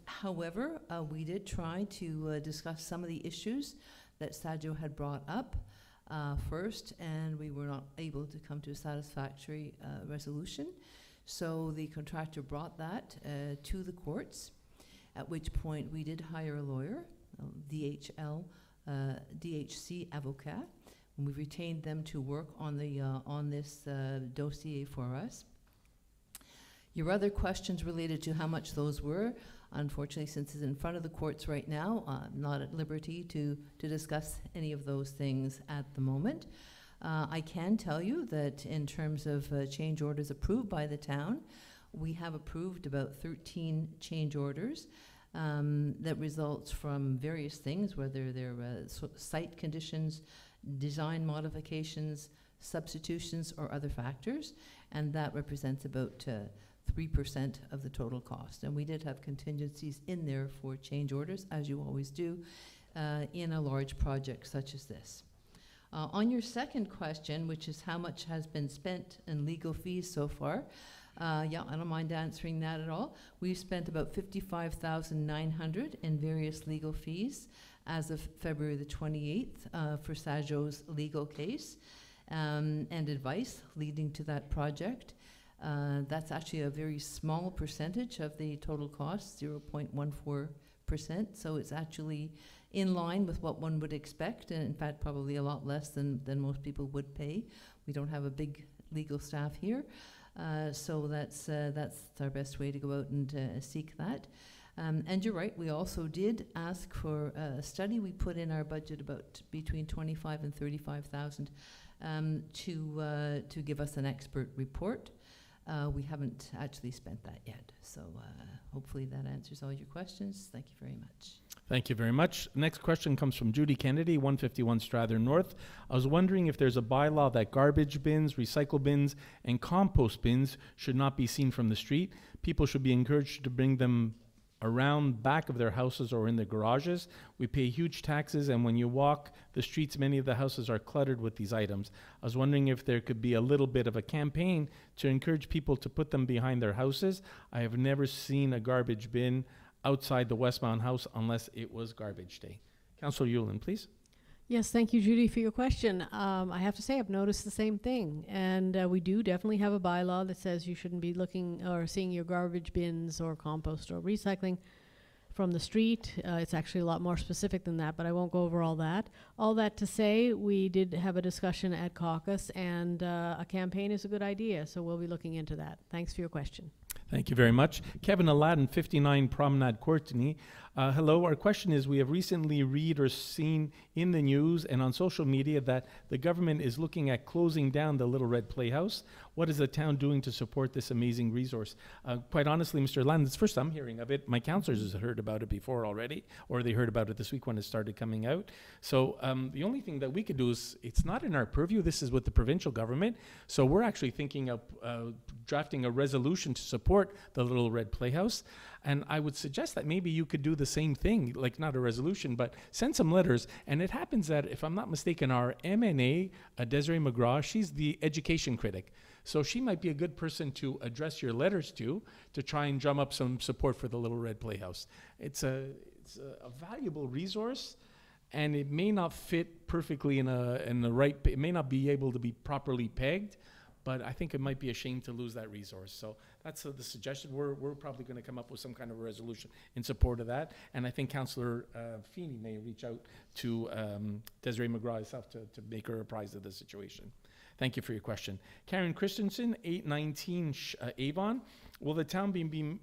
However, we did try to discuss some of the issues that Sajo had brought up first, and we were not able to come to a satisfactory resolution. So the contractor brought that to the courts, at which point we did hire a lawyer, DHC avocat, and we retained them to work on this dossier for us. Your other questions related to how much those were, unfortunately, since it's in front of the courts right now, I'm not at liberty to discuss any of those things at the moment. I can tell you that in terms of change orders approved by the town, we have approved about 13 change orders that results from various things, whether they're site conditions, design modifications, substitutions, or other factors, and that represents about 3% of the total cost. And we did have contingencies in there for change orders, as you always do, in a large project such as this. On your second question, which is how much has been spent in legal fees so far, I don't mind answering that at all. We've spent about $55,900 in various legal fees as of February the 28th for Sajo's legal case and advice leading to that project. That's actually a very small percentage of the total cost, 0.14%. So it's actually in line with what one would expect, and in fact, probably a lot less than most people would pay. We don't have a big legal staff here, so that's our best way to go out and seek that. And you're right, we also did ask for a study. We put in our budget about between $25,000 and $35,000 to give us an expert report. We haven't actually spent that yet, so hopefully that answers all your questions. Thank you very much. Thank you very much. Next question comes from Judy Kennedy, 151 Strathern North. I was wondering if there's a bylaw that garbage bins, recycle bins, and compost bins should not be seen from the street. People should be encouraged to bring them around back of their houses or in their garages. We pay huge taxes, and when you walk the streets, many of the houses are cluttered with these items. I was wondering if there could be a little bit of a campaign to encourage people to put them behind their houses. I have never seen a garbage bin outside the Westmount house unless it was garbage day. Councillor Yulin, please. Yes, thank you, Judy, for your question. I have to say I've noticed the same thing, and we do definitely have a bylaw that says you shouldn't be looking or seeing your garbage bins or compost or recycling from the street. It's actually a lot more specific than that, but I won't go over all that. All that to say, we did have a discussion at caucus, and a campaign is a good idea, so we'll be looking into that. Thanks for your question. Thank you very much. Kevin Aladdin, 59 Promenade Courtenay. Hello, our question is, we have recently read or seen in the news and on social media that the government is looking at closing down the Little Red Playhouse. What is the town doing to support this amazing resource? Quite honestly, Mr. Aladdin, it's the first I'm hearing of it. My councillors have heard about it before already, or they heard about it this week when it started coming out. So the only thing that we could do is, it's not in our purview. This is with the provincial government. So we're actually thinking of drafting a resolution to support the Little Red Playhouse. And I would suggest that maybe you could do the same thing, like not a resolution, but send some letters. And it happens that, if I'm not mistaken, our MNA, Desiree McGraw, she's the education critic. So she might be a good person to address your letters to try and drum up some support for the Little Red Playhouse. It's a valuable resource, and it may not fit perfectly in the right, it may not be able to be properly pegged, but I think it might be a shame to lose that resource. So that's the suggestion. We're probably going to come up with some kind of a resolution in support of that. And I think Councillor Feeney may reach out to Desiree McGraw herself to make her apprised of the situation. Thank you for your question. Karen Christensen, 819 Avon. Will the town be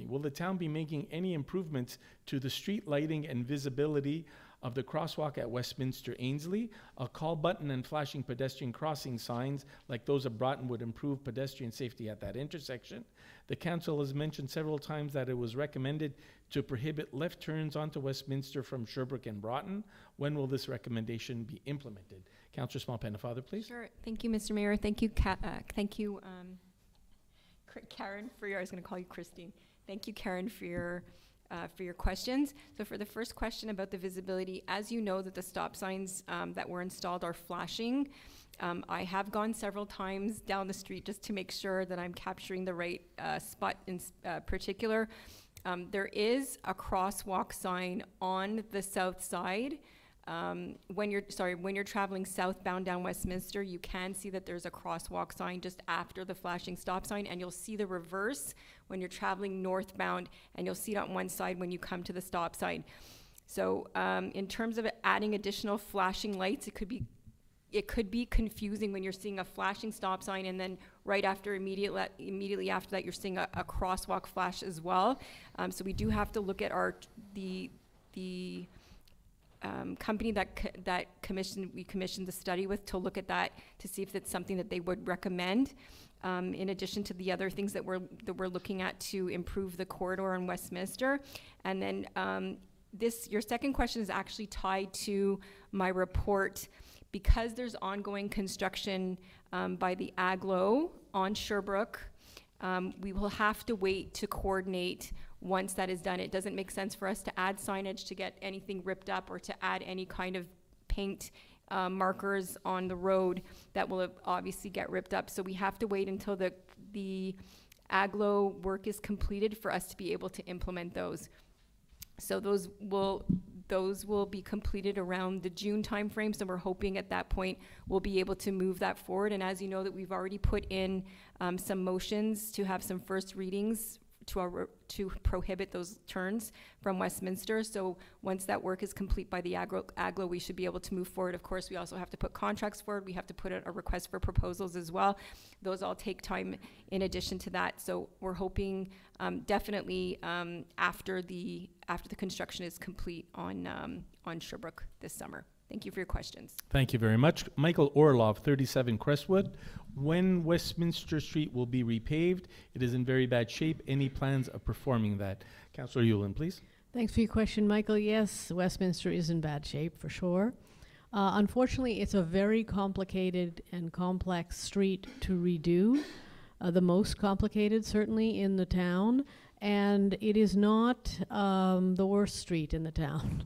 will the town be making any improvements to the street lighting and visibility of the crosswalk at Westminster Ainsley? A call button and flashing pedestrian crossing signs like those of Broughton would improve pedestrian safety at that intersection. The council has mentioned several times that it was recommended to prohibit left turns onto Westminster from Sherbrooke and Broughton. When will this recommendation be implemented? Councillor Small-Pennefather, please. Sure. Thank you, Mr. Mayor. Thank you, Karen, for your, I was going to call you Christine. Thank you, Karen, for your questions. So for the first question about the visibility, as you know that the stop signs that were installed are flashing. I have gone several times down the street just to make sure that I'm capturing the right spot in particular. There is a crosswalk sign on the south side. When you're traveling southbound down Westminster, you can see that there's a crosswalk sign just after the flashing stop sign, and you'll see the reverse when you're traveling northbound, and you'll see it on one side when you come to the stop sign. So in terms of adding additional flashing lights, it could be confusing when you're seeing a flashing stop sign and then right after, immediately after that, you're seeing a crosswalk flash as well. So we do have to look at the company that we commissioned the study with to look at that to see if it's something that they would recommend. In addition to the other things that we're looking at to improve the corridor in Westminster. And then your second question is actually tied to my report. Because there's ongoing construction by the Aglo on Sherbrooke, we will have to wait to coordinate once that is done. It doesn't make sense for us to add signage to get anything ripped up or to add any kind of paint markers on the road that will obviously get ripped up. So we have to wait until the Aglo work is completed for us to be able to implement those. So those will be completed around the June timeframe. So we're hoping at that point we'll be able to move that forward. And as you know, that we've already put in some motions to have some first readings to prohibit those turns from Westminster. So once that work is complete by the Aglo, we should be able to move forward. Of course, we also have to put contracts forward. We have to put a request for proposals as well. Those all take time in addition to that. So we're hoping definitely after the construction is complete on Sherbrooke this summer. Thank you for your questions. Thank you very much. Michael Orlov, 37 Crestwood. When Westminster Street will be repaved? It is in very bad shape. Any plans of performing that? Councillor Yulin, please. Thanks for your question, Michael. Yes, Westminster is in bad shape for sure. Unfortunately, it's a very complicated and complex street to redo, the most complicated certainly in the town, and it is not the worst street in the town.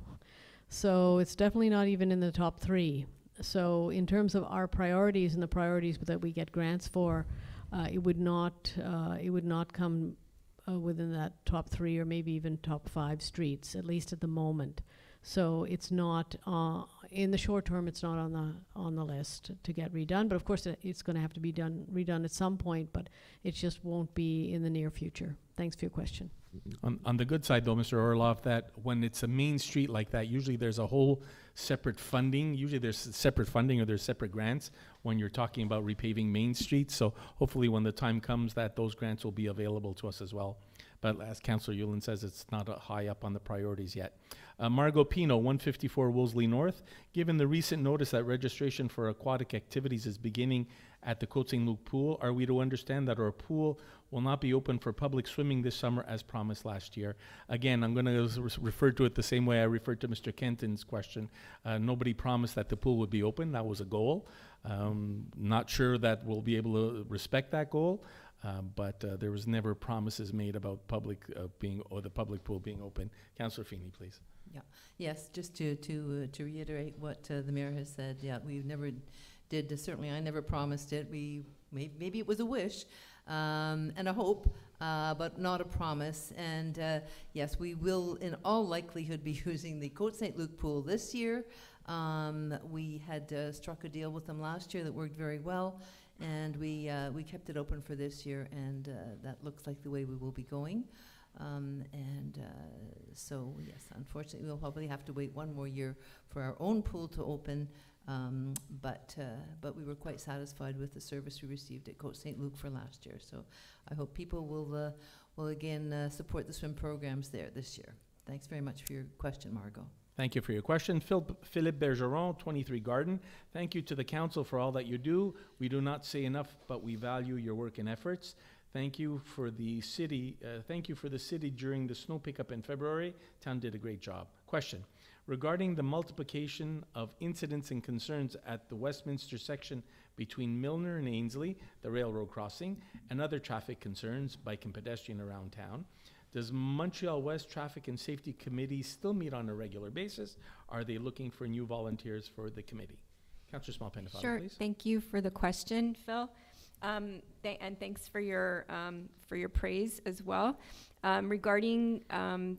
So it's definitely not even in the top 3. So in terms of our priorities and the priorities that we get grants for, it would not come within that top 3 or maybe even top 5 streets, at least at the moment. So it's not in the short term. It's not on the list to get redone. But of course, it's going to have to be redone at some point. But it just won't be in the near future. Thanks for your question. On the good side, though, Mr. Orlov, that when it's a main street like that, usually there's a whole separate funding. Usually there's separate funding or there's separate grants when you're talking about repaving main streets. So hopefully when the time comes that those grants will be available to us as well. But as Councillor Yulin says, it's not high up on the priorities yet. Margot Pino, 154 Wolseley North. Given the recent notice that registration for aquatic activities is beginning at the Côte-Saint-Luc pool, are we to understand that our pool will not be open for public swimming this summer as promised last year? Again, I'm going to refer to it the same way I referred to Mr. Kenton's question. Nobody promised that the pool would be open. That was a goal. Not sure that we'll be able to respect that goal. But there was never promises made about the public pool being open. Councillor Feeney, please. Yeah. Yes. Just to reiterate what the mayor has said. Yeah, we never did. Certainly, I never promised it. Maybe it was a wish and a hope, but not a promise. And yes, we will, in all likelihood, be using the Côte-Saint-Luc pool this year. We had struck a deal with them last year that worked very well. And we kept it open for this year, and that looks like the way we will be going. So yes, unfortunately, we'll probably have to wait one more year for our own pool to open. But we were quite satisfied with the service we received at Côte-Saint-Luc for last year. So I hope people will will again support the swim programs there this year. Thanks very much for your question, Margot. Thank you for your question. Philippe Bergeron, 23 Garden. Thank you to the council for all that you do. We do not say enough, but we value your work and efforts. Thank you for the city. Thank you for the city during the snow pickup in February. Town did a great job. Question. Regarding the multiplication of incidents and concerns at the Westminster section between Milner and Ainsley, the railroad crossing, and other traffic concerns, bike and pedestrian around town, does Montreal-West Traffic and Safety Committee still meet on a regular basis? Are they looking for new volunteers for the committee? Councillor Small-Pennefather, Sure. please. Thank you for the question, Phil. And thanks for your praise as well. Regarding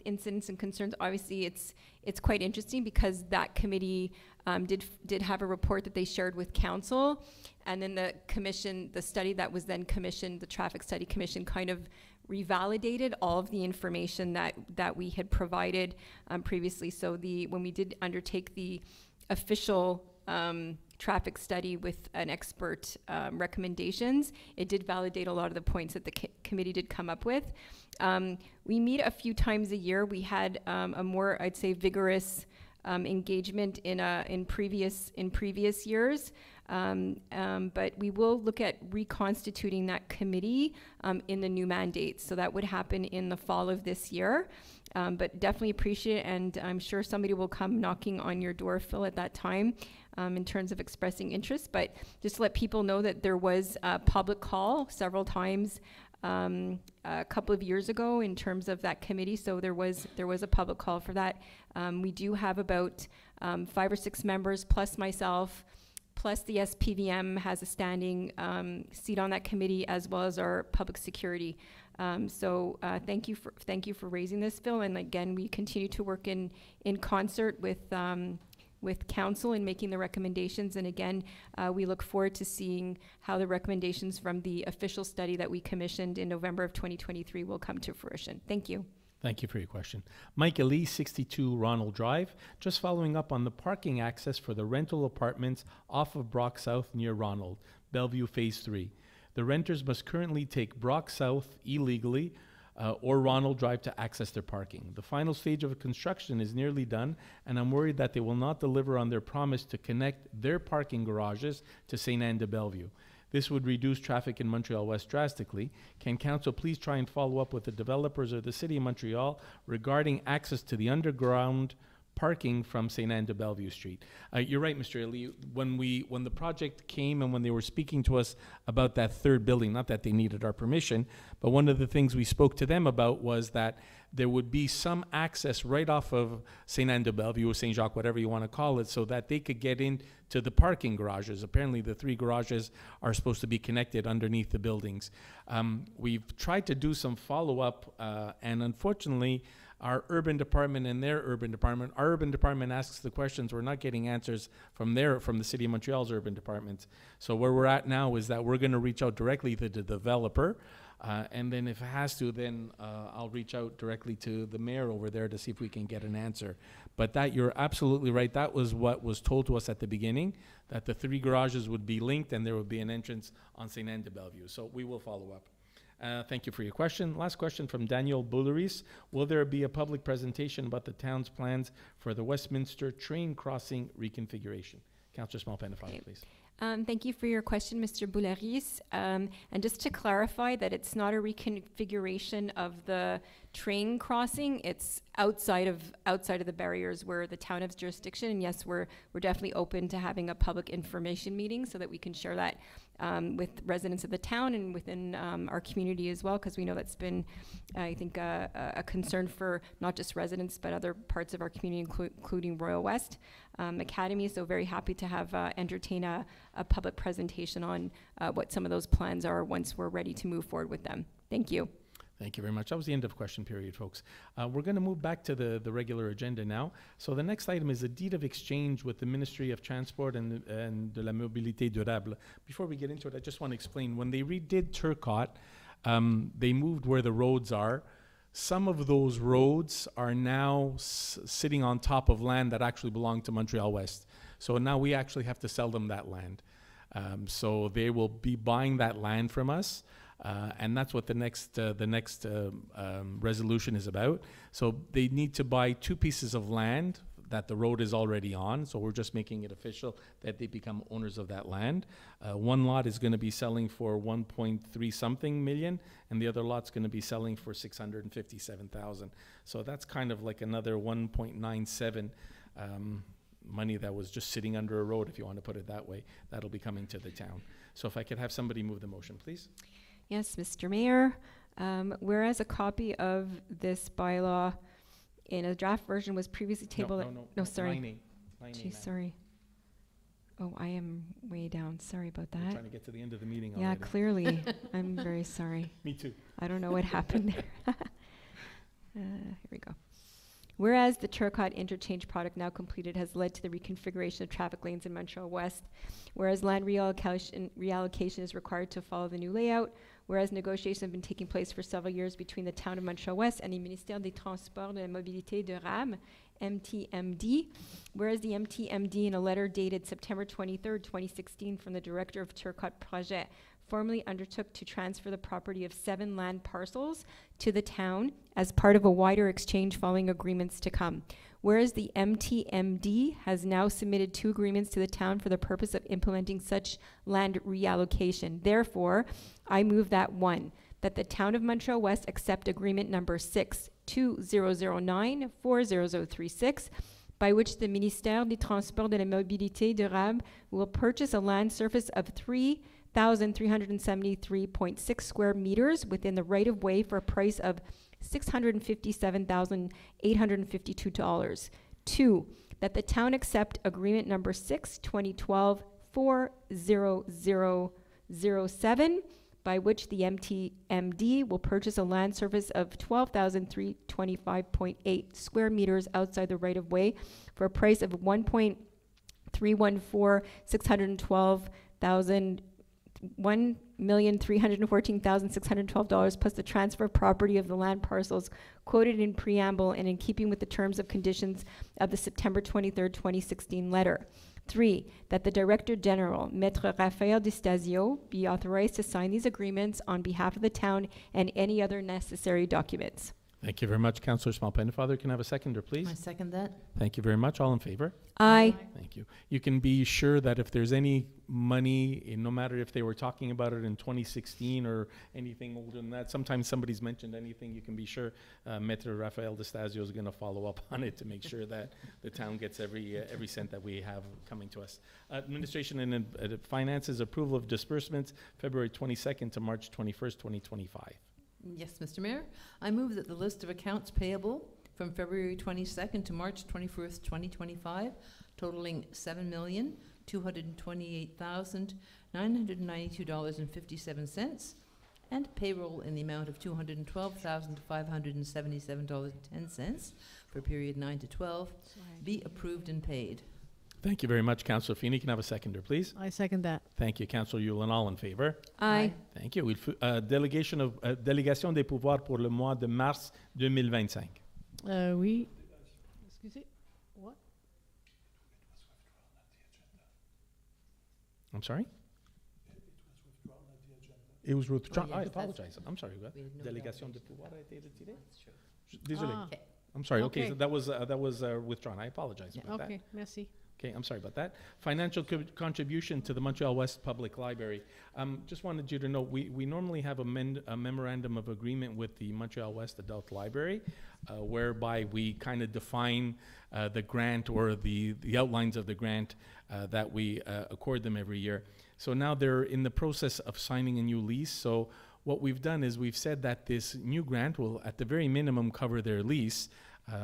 incidents and concerns, obviously it's quite interesting because that committee did have a report that they shared with council, and then the commission, the study that was then commissioned, the Traffic Study Commission, kind of revalidated all of the information that we had provided previously. So when we did undertake the official traffic study with an expert recommendations, it did validate a lot of the points that the committee did come up with. We meet a few times a year. We had a more, I'd say, vigorous engagement in previous years. But we will look at reconstituting that committee in the new mandate. So that would happen in the fall of this year. But definitely appreciate it, and I'm sure somebody will come knocking on your door, Phil, at that time in terms of expressing interest. But just to let people know that there was a public call several times a couple of years ago in terms of that committee. So there was a public call for that. We do have about 5 or 6 members, plus myself, plus the SPVM has a standing seat on that committee, as well as our public security. So thank you for raising this, Phil. And again, we continue to work in concert with council in making the recommendations. And again, we look forward to seeing how the recommendations from the official study that we commissioned in November of 2023 will come to fruition. Thank you. Thank you for your question. Mike Elise, 62 Ronald Drive. Just following up on the parking access for the rental apartments off of Brock South near Ronald, Bellevue Phase 3. The renters must currently take Brock South illegally or Ronald Drive to access their parking. The final stage of construction is nearly done, and I'm worried that they will not deliver on their promise to connect their parking garages to St. Anne de Bellevue. This would reduce traffic in Montreal-West drastically. Can council please try and follow up with the developers or the City of Montreal regarding access to the underground parking from St. Anne de Bellevue Street? You're right, Mr. Ali. When the project came and when they were speaking to us about that third building, not that they needed our permission, but one of the things we spoke to them about was that there would be some access right off of St. Anne de Bellevue or St. Jacques, whatever you want to call it, so that they could get into the parking garages. Apparently the 3 garages are supposed to be connected underneath the buildings. We've tried to do some follow-up, and unfortunately, our urban department and their urban department. Our urban department asks the questions. We're not getting answers from the City of Montreal's urban department. So where we're at now is that we're going to reach out directly to the developer, and then if it has to, then I'll reach out directly to the mayor over there to see if we can get an answer. But that, you're absolutely right. That was what was told to us at the beginning, that the 3 garages would be linked and there would be an entrance on St. Anne de Bellevue. So we will follow up. Thank you for your question. Last question from Daniel Bulleris. Will there be a public presentation about the town's plans for the Westminster train crossing reconfiguration? Councillor Small-Pennefather, please. Thank you for your question, Mr. Bulleris. And just to clarify that it's not a reconfiguration of the train crossing, it's outside of the barriers where the town has jurisdiction. And yes, we're definitely open to having a public information meeting so that we can share that with residents of the town and within our community as well, because we know that's been, I think, a concern for not just residents but other parts of our community, including Royal West Academy. So very happy to have entertain a public presentation on what some of those plans are once we're ready to move forward with them. Thank you. Thank you very much. That was the end of question period, folks. We're going to move back to the regular agenda now. So the next item is a deed of exchange with the Ministry of Transport and de la Mobilité Durable. Before we get into it, I just want to explain. When they redid Turcotte, they moved where the roads are. Some of those roads are now sitting on top of land that actually belonged to Montreal-West. So now we actually have to sell them that land. So they will be buying that land from us. And that's what the next resolution is about. So they need to buy 2 pieces of land that the road is already on, so we're just making it official that they become owners of that land. One lot is going to be selling for 1.3 something million, and the other lot's going to be selling for 657,000. So that's kind of like another 1.97 money that was just sitting under a road, if you want to put it that way. That'll be coming to the town. So if I could have somebody move the motion, please. Yes, Mr. Mayor. Whereas a copy of this bylaw in a draft version was previously tabled. No, sorry. Line A, Geez, ma'am. sorry. Oh, I am way down. Sorry about We're that. trying to get to the end of the meeting Yeah, already. clearly. I'm very sorry. Me too. I don't know what happened there. Here we go. Whereas the Turcotte interchange project now completed has led to the reconfiguration of traffic lanes in Montreal-Ouest, whereas land reallocation is required to follow the new layout, whereas negotiations have been taking place for several years between the town of Montreal-Ouest and the Ministère des Transports de la Mobilité de RAM, MTMD, whereas the MTMD, in a letter dated September 23rd, 2016, from the director of Turcotte Projet, formally undertook to transfer the property of 7 land parcels to the town as part of a wider exchange following agreements to come. Whereas the MTMD has now submitted 2 agreements to the town for the purpose of implementing such land reallocation. Therefore, I move that 1, that the town of Montreal-Ouest accept agreement number 62009-40036, by which the Ministère des Transports de la Mobilité durable will purchase a land surface of 3,373.6 square meters within the right-of-way for a price of $657,852. 2, that the town accept agreement number 6/2012-40007, by which the MTMD will purchase a land surface of 12,325.8 square meters outside the right-of-way for a price of $1,314,612 plus the transfer of property of the land parcels quoted in preamble and in keeping with the terms of conditions of the September 23rd, 2016 letter. 3, that the Director General, Maître Raphaël Destasio, be authorized to sign these agreements on behalf of the town and any other necessary documents. Thank you very much, Councillor Small-Pennefather. Can I have a seconder, please? I second that. Thank you very much. All in favor? Aye. Thank you. You can be sure that if there's any money, no matter if they were talking about it in 2016 or anything older than that, sometimes somebody's mentioned anything, you can be sure Maître Raphaël Destasio is going to follow up on it to make sure that the town gets every cent that we have coming to us. Administration and Finances, approval of disbursements, February 22nd to March 21st, 2025. Yes, Mr. Mayor. I move that the list of accounts payable from February 22nd to March 21st, 2025, totaling $7,228,992.57, and payroll in the amount of $212,577.10 for period 9 to 12, be approved and paid. Thank you very much, Councillor Feeney. Can I have a seconder, please? I second that. Thank you, Councillor Yulin. All in favor? Aye. Thank you. Délégation des pouvoirs pour le mois de mars 2025. Oui. Excusez. What? I'm sorry? It was withdrawn. Oh, I yes, apologize. I'm sorry. What? We had no Délégation doubt. de pouvoir a été retirée? That's true. Désolé. Ah, I'm sorry. Okay, Okay. so that was withdrawn. I apologize about that. okay, merci. Okay, I'm sorry about that. Financial contribution to the Montreal-West Public Library. Just wanted you to know, we normally have a memorandum of agreement with the Montreal-West Adult Library, whereby we kind of define the grant or the outlines of the grant that we accord them every year. So now they're in the process of signing a new lease. So what we've done is we've said that this new grant will, at the very minimum, cover their lease.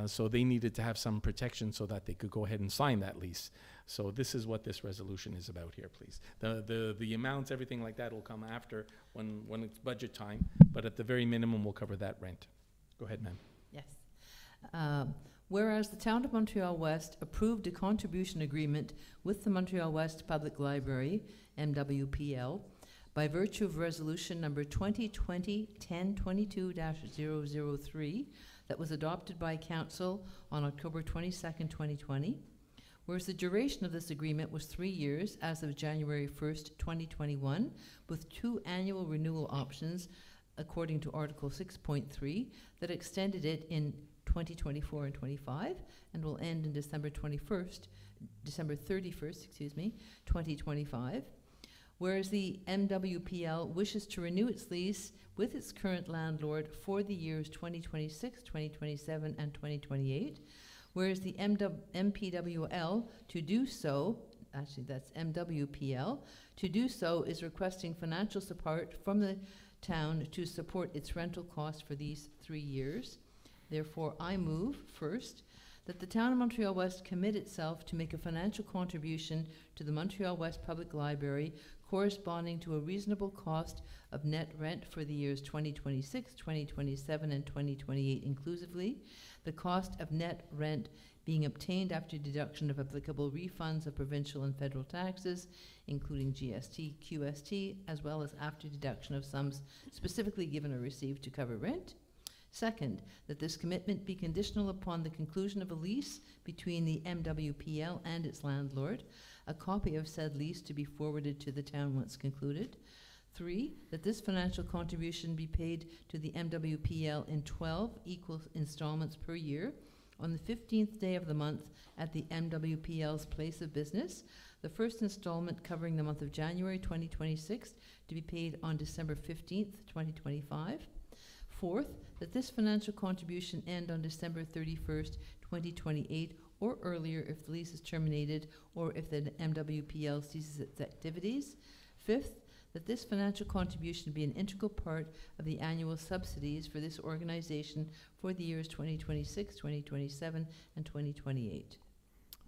So they needed to have some protection so that they could go ahead and sign that lease. So this is what this resolution is about here, please. The amounts, everything like that will come after when it's budget time, but at the very minimum, we'll cover that rent. Go ahead, ma'am. Yes. Whereas the Town of Montreal-West approved a contribution agreement with the Montreal-West Public Library, MWPL, by virtue of resolution number 2020-1022-003 that was adopted by Council on October 22nd, 2020. Whereas the duration of this agreement was 3 years as of January 1st, 2021, with 2 annual renewal options according to Article 6.3 that extended it in 2024 and 25 and will end in December 31st, 2025. Whereas the MWPL wishes to renew its lease with its current landlord for the years 2026, 2027, and 2028. Whereas the MPWL to do so, actually that's MWPL, to do so is requesting financial support from the town to support its rental costs for these 3 years. Therefore, I move, first, that the Town of Montreal-West commit itself to make a financial contribution to the Montreal-West Public Library corresponding to a reasonable cost of net rent for the years 2026, 2027, and 2028 inclusively, the cost of net rent being obtained after deduction of applicable refunds of provincial and federal taxes, including GST, QST, as well as after deduction of sums specifically given or received to cover rent. Second, that this commitment be conditional upon the conclusion of a lease between the MWPL and its landlord, a copy of said lease to be forwarded to the town once concluded. 3, that this financial contribution be paid to the MWPL in 12 equal installments per year on the 15th day of the month at the MWPL's place of business, the first installment covering the month of January 2026 to be paid on December 15th, 2025. 4th, that this financial contribution end on December 31st, 2028 or earlier if the lease is terminated or if the MWPL ceases its activities. 5th, that this financial contribution be an integral part of the annual subsidies for this organization for the years 2026, 2027, and 2028.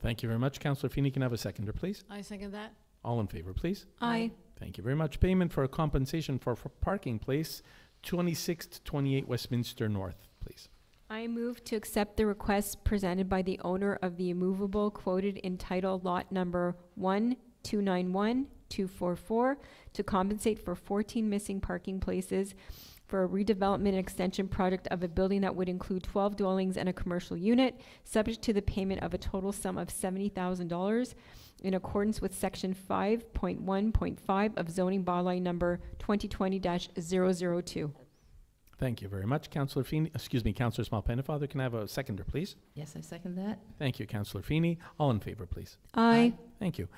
Thank you very much. Councillor Feeney, can I have a seconder, please? I second that. All in favor, please. Aye. Thank you very much. Payment for a compensation for parking place, 26 to 28 Westminster North, please. I move to accept the request presented by the owner of the immovable quoted in title lot number 1291244 to compensate for 14 missing parking places for a redevelopment and extension project of a building that would include 12 dwellings and a commercial unit, subject to the payment of a total sum of $70,000 in accordance with section 5.1.5 of zoning bylaw number 2020-002. Thank you very much. Councillor Feeney, Councillor Small-Pennefather, can I have a seconder, please? Yes, I second that. Thank you, Councillor Feeney. All in favor, please. Aye. Thank you.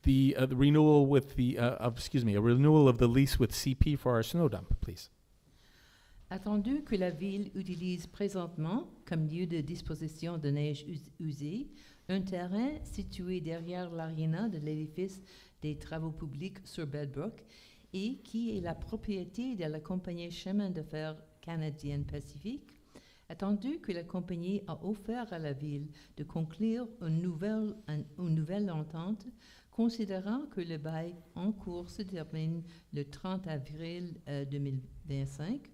The renewal with the, a renewal of the lease with CP for our snow dump, please. Attendu que la ville utilise présentement comme lieu de disposition de neige usée un terrain situé derrière l'aréna de l'édifice des travaux publics sur Bedbrook et qui est la propriété de la compagnie Chemin de fer canadienne Pacifique, attendu que la compagnie a offert à la ville de conclure une nouvelle entente, considérant que le bail en cours se termine le 30 avril 2025,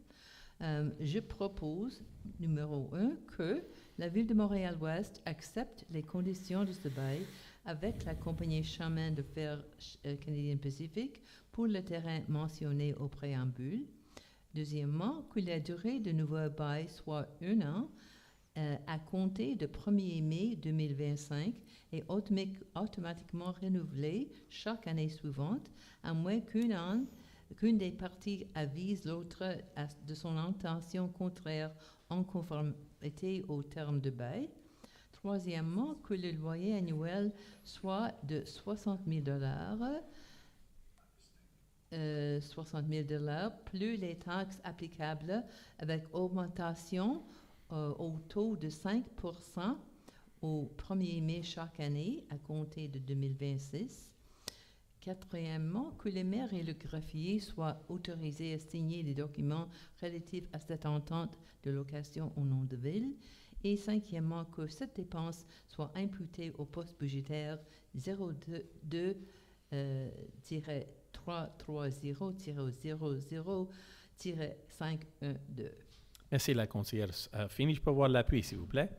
je propose, numéro 1, que la Ville de Montréal-Ouest accepte les conditions de ce bail avec la compagnie Chemin de fer canadienne Pacifique pour le terrain mentionné au préambule. Deuxièmement, que la durée de nouveau bail soit 1 an à compter de 1er mai 2025 et automatiquement renouvelée chaque année suivante, à moins qu'une des parties avise l'autre de son intention contraire en conformité au terme de bail. Troisièmement, que le loyer annuel soit de $60,000, plus les taxes applicables avec augmentation au taux de 5% au 1er mai chaque année à compter de 2026. Quatrièmement, que le maire et le greffier soient autorisés à signer les documents relatifs à cette entente de location au nom de ville. Et cinquièmement, que cette dépense soit imputée au poste budgétaire 02-330-00-512. Merci, la conseillère Feeney. Je peux avoir l'appui, s'il vous plaît?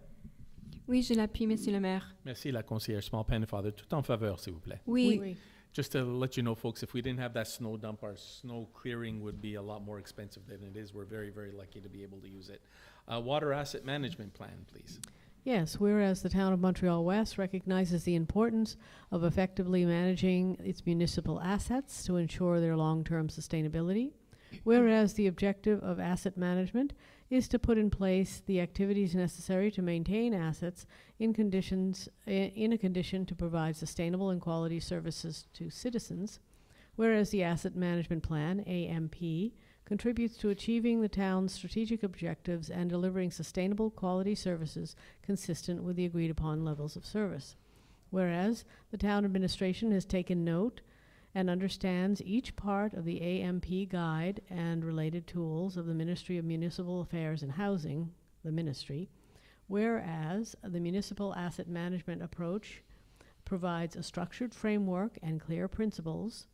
Oui, je l'appuie, Monsieur le maire. Merci, la conseillère Small-Pennefather. Tout en faveur, s'il vous plaît. Oui. Just to let you know, folks, if we didn't have that snow dump, our snow clearing would be a lot more expensive than it is. We're very, very lucky to be able to use it. Water asset management plan, please. Yes, whereas the town of Montreal-West recognizes the importance of effectively managing its municipal assets to ensure their long-term sustainability, whereas the objective of asset management is to put in place the activities necessary to maintain assets in a condition to provide sustainable and quality services to citizens, whereas the Asset Management Plan, AMP, contributes to achieving the town's strategic objectives and delivering sustainable quality services consistent with the agreed upon levels of service. Whereas the town administration has taken note and understands each part of the AMP guide and related tools of the Ministry of Municipal Affairs and Housing, the ministry, whereas the municipal asset management approach provides a structured framework and clear principles,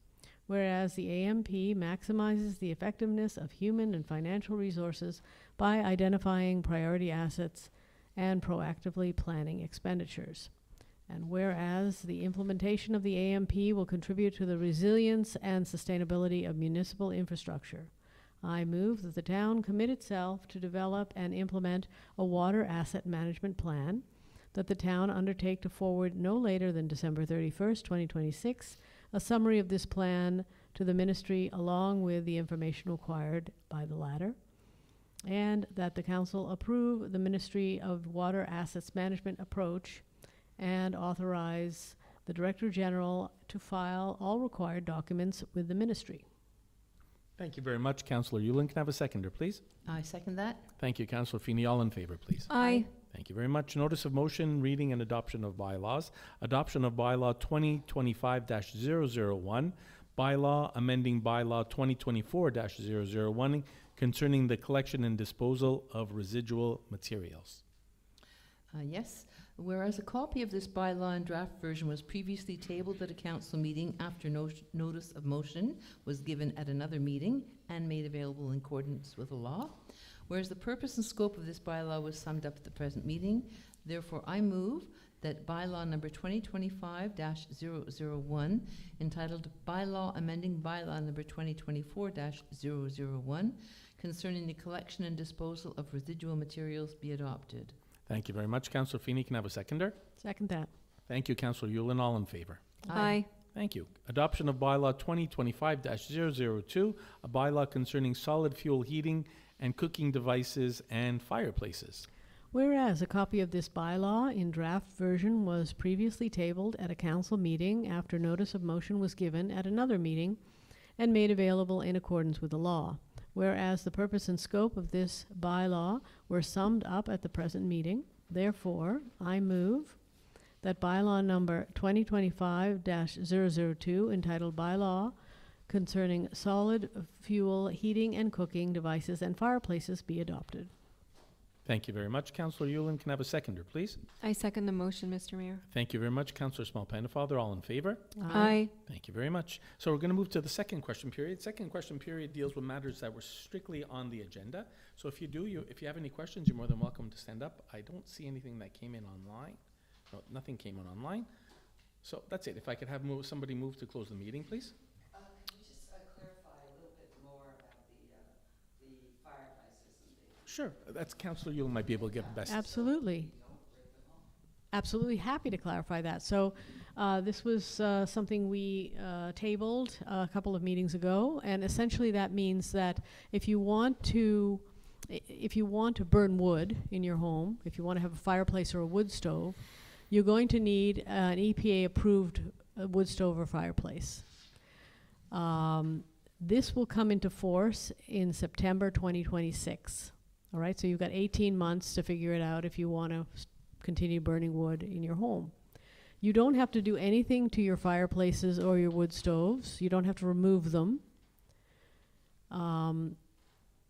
whereas the AMP maximizes the effectiveness of human and financial resources by identifying priority assets and proactively planning expenditures. And whereas the implementation of the AMP will contribute to the resilience and sustainability of municipal infrastructure, I move that the town commit itself to develop and implement a water asset management plan, that the town undertake to forward no later than December 31st, 2026, a summary of this plan to the ministry along with the information required by the latter, and that the council approve the Ministry of Water Assets Management approach and authorize the Director General to file all required documents with the ministry. Thank you very much, Councillor Yulin. Can I have a seconder, please? I second that. Thank you, Councillor Feeney. All in favor, please. Aye. Thank you very much. Notice of motion, reading and adoption of bylaws. Adoption of bylaw 2025-001, bylaw amending bylaw 2024-001 concerning the collection and disposal of residual materials. Yes. Whereas a copy of this bylaw in draft version was previously tabled at a council meeting after notice of motion was given at another meeting and made available in accordance with the law. Whereas the purpose and scope of this bylaw was summed up at the present meeting, therefore I move that bylaw number 2025-001, entitled Bylaw Amending Bylaw number 2024-001, concerning the collection and disposal of residual materials be adopted. Thank you very much, Councillor Feeney. Can I have a seconder? Second that. Thank you, Councillor Yulin. All in favor? Aye. Thank you. Adoption of bylaw 2025-002, a bylaw concerning solid fuel heating and cooking devices and fireplaces. Whereas a copy of this bylaw in draft version was previously tabled at a council meeting after notice of motion was given at another meeting and made available in accordance with the law. Whereas the purpose and scope of this bylaw were summed up at the present meeting, therefore I move that bylaw number 2025-002, entitled Bylaw Concerning Solid Fuel Heating and Cooking Devices and Fireplaces, be adopted. Thank you very much, Councillor Yulin. Can I have a seconder, please? I second the motion, Mr. Mayor. Thank you very much, Councillor Small-Pennefather. All in favor? Aye. Thank you very much. So we're going to move to the second question period. Second question period deals with matters that were strictly on the agenda. So if you have any questions, you're more than welcome to stand up. I don't see anything that came in online. No, nothing came in online. So that's it. If I could have somebody move to close the meeting, please. Can you just clarify a little bit more about the fireplaces and the... Sure. That's Councillor Yule might be able to give the best. Absolutely. Absolutely happy to clarify that. So this was something we tabled a couple of meetings ago, and essentially that means that if you want to burn wood in your home, if you want to have a fireplace or a wood stove, you're going to need an EPA-approved wood stove or fireplace. This will come into force in September 2026. All right, so you've got 18 months to figure it out if you want to continue burning wood in your home. You don't have to do anything to your fireplaces or your wood stoves. You don't have to remove them.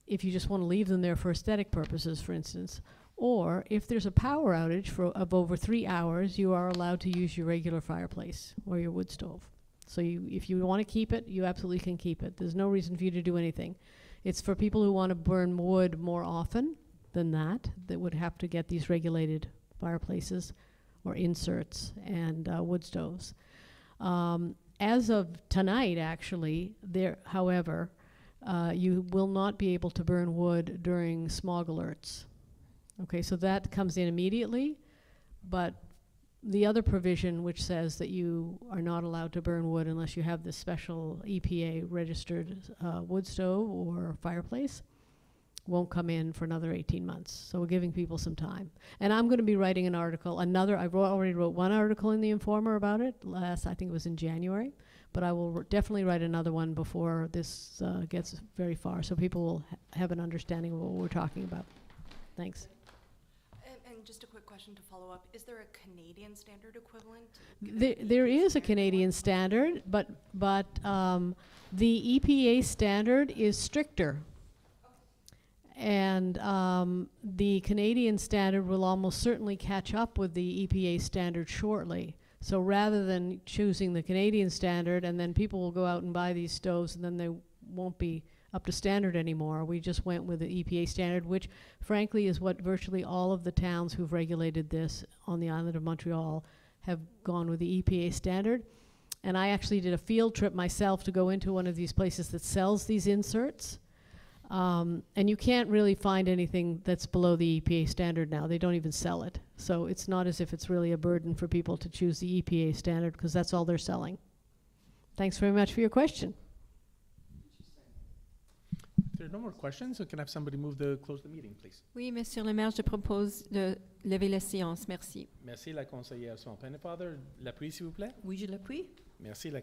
If you just want to leave them there for aesthetic purposes, for instance. Or if there's a power outage of over 3 hours, you are allowed to use your regular fireplace or your wood stove. So if you want to keep it, you absolutely can keep it. There's no reason for you to do anything. It's for people who want to burn wood more often than that would have to get these regulated fireplaces or inserts and wood stoves. As of tonight, actually, however, you will not be able to burn wood during smog alerts. Okay, so that comes in immediately. but the other provision, which says that you are not allowed to burn wood unless you have this special EPA registered wood stove or fireplace, won't come in for another 18 months. So we're giving people some time. And I'm going to be writing an article, already wrote one article in the Informer about it, I think it was in January, but I will definitely write another one before this gets very far, so people will have an understanding of what we're talking about. Thanks. And just a quick question to follow up, is there a Canadian standard equivalent? There is a Canadian standard, but the EPA standard is stricter. And the Canadian standard will almost certainly catch up with the EPA standard shortly. So rather than choosing the Canadian standard and then people will go out and buy these stoves and then they won't be up to standard anymore, we just went with the EPA standard, which frankly is what virtually all of the towns who've regulated this on the island of Montreal have gone with the EPA standard. And I actually did a field trip myself to go into one of these places that sells these inserts. And you can't really find anything that's below the EPA standard now. They don't even sell it. So it's not as if it's really a burden for people to choose the EPA standard, because that's all they're selling. Thanks very much for your question. If there are no more questions, can I have somebody move to close the meeting, please? Oui, Monsieur le maire, je propose de lever la séance. Merci. Merci, la conseillère Swampin. Father, l'appui, s'il vous plaît. Oui, je l'appuie. Merci, la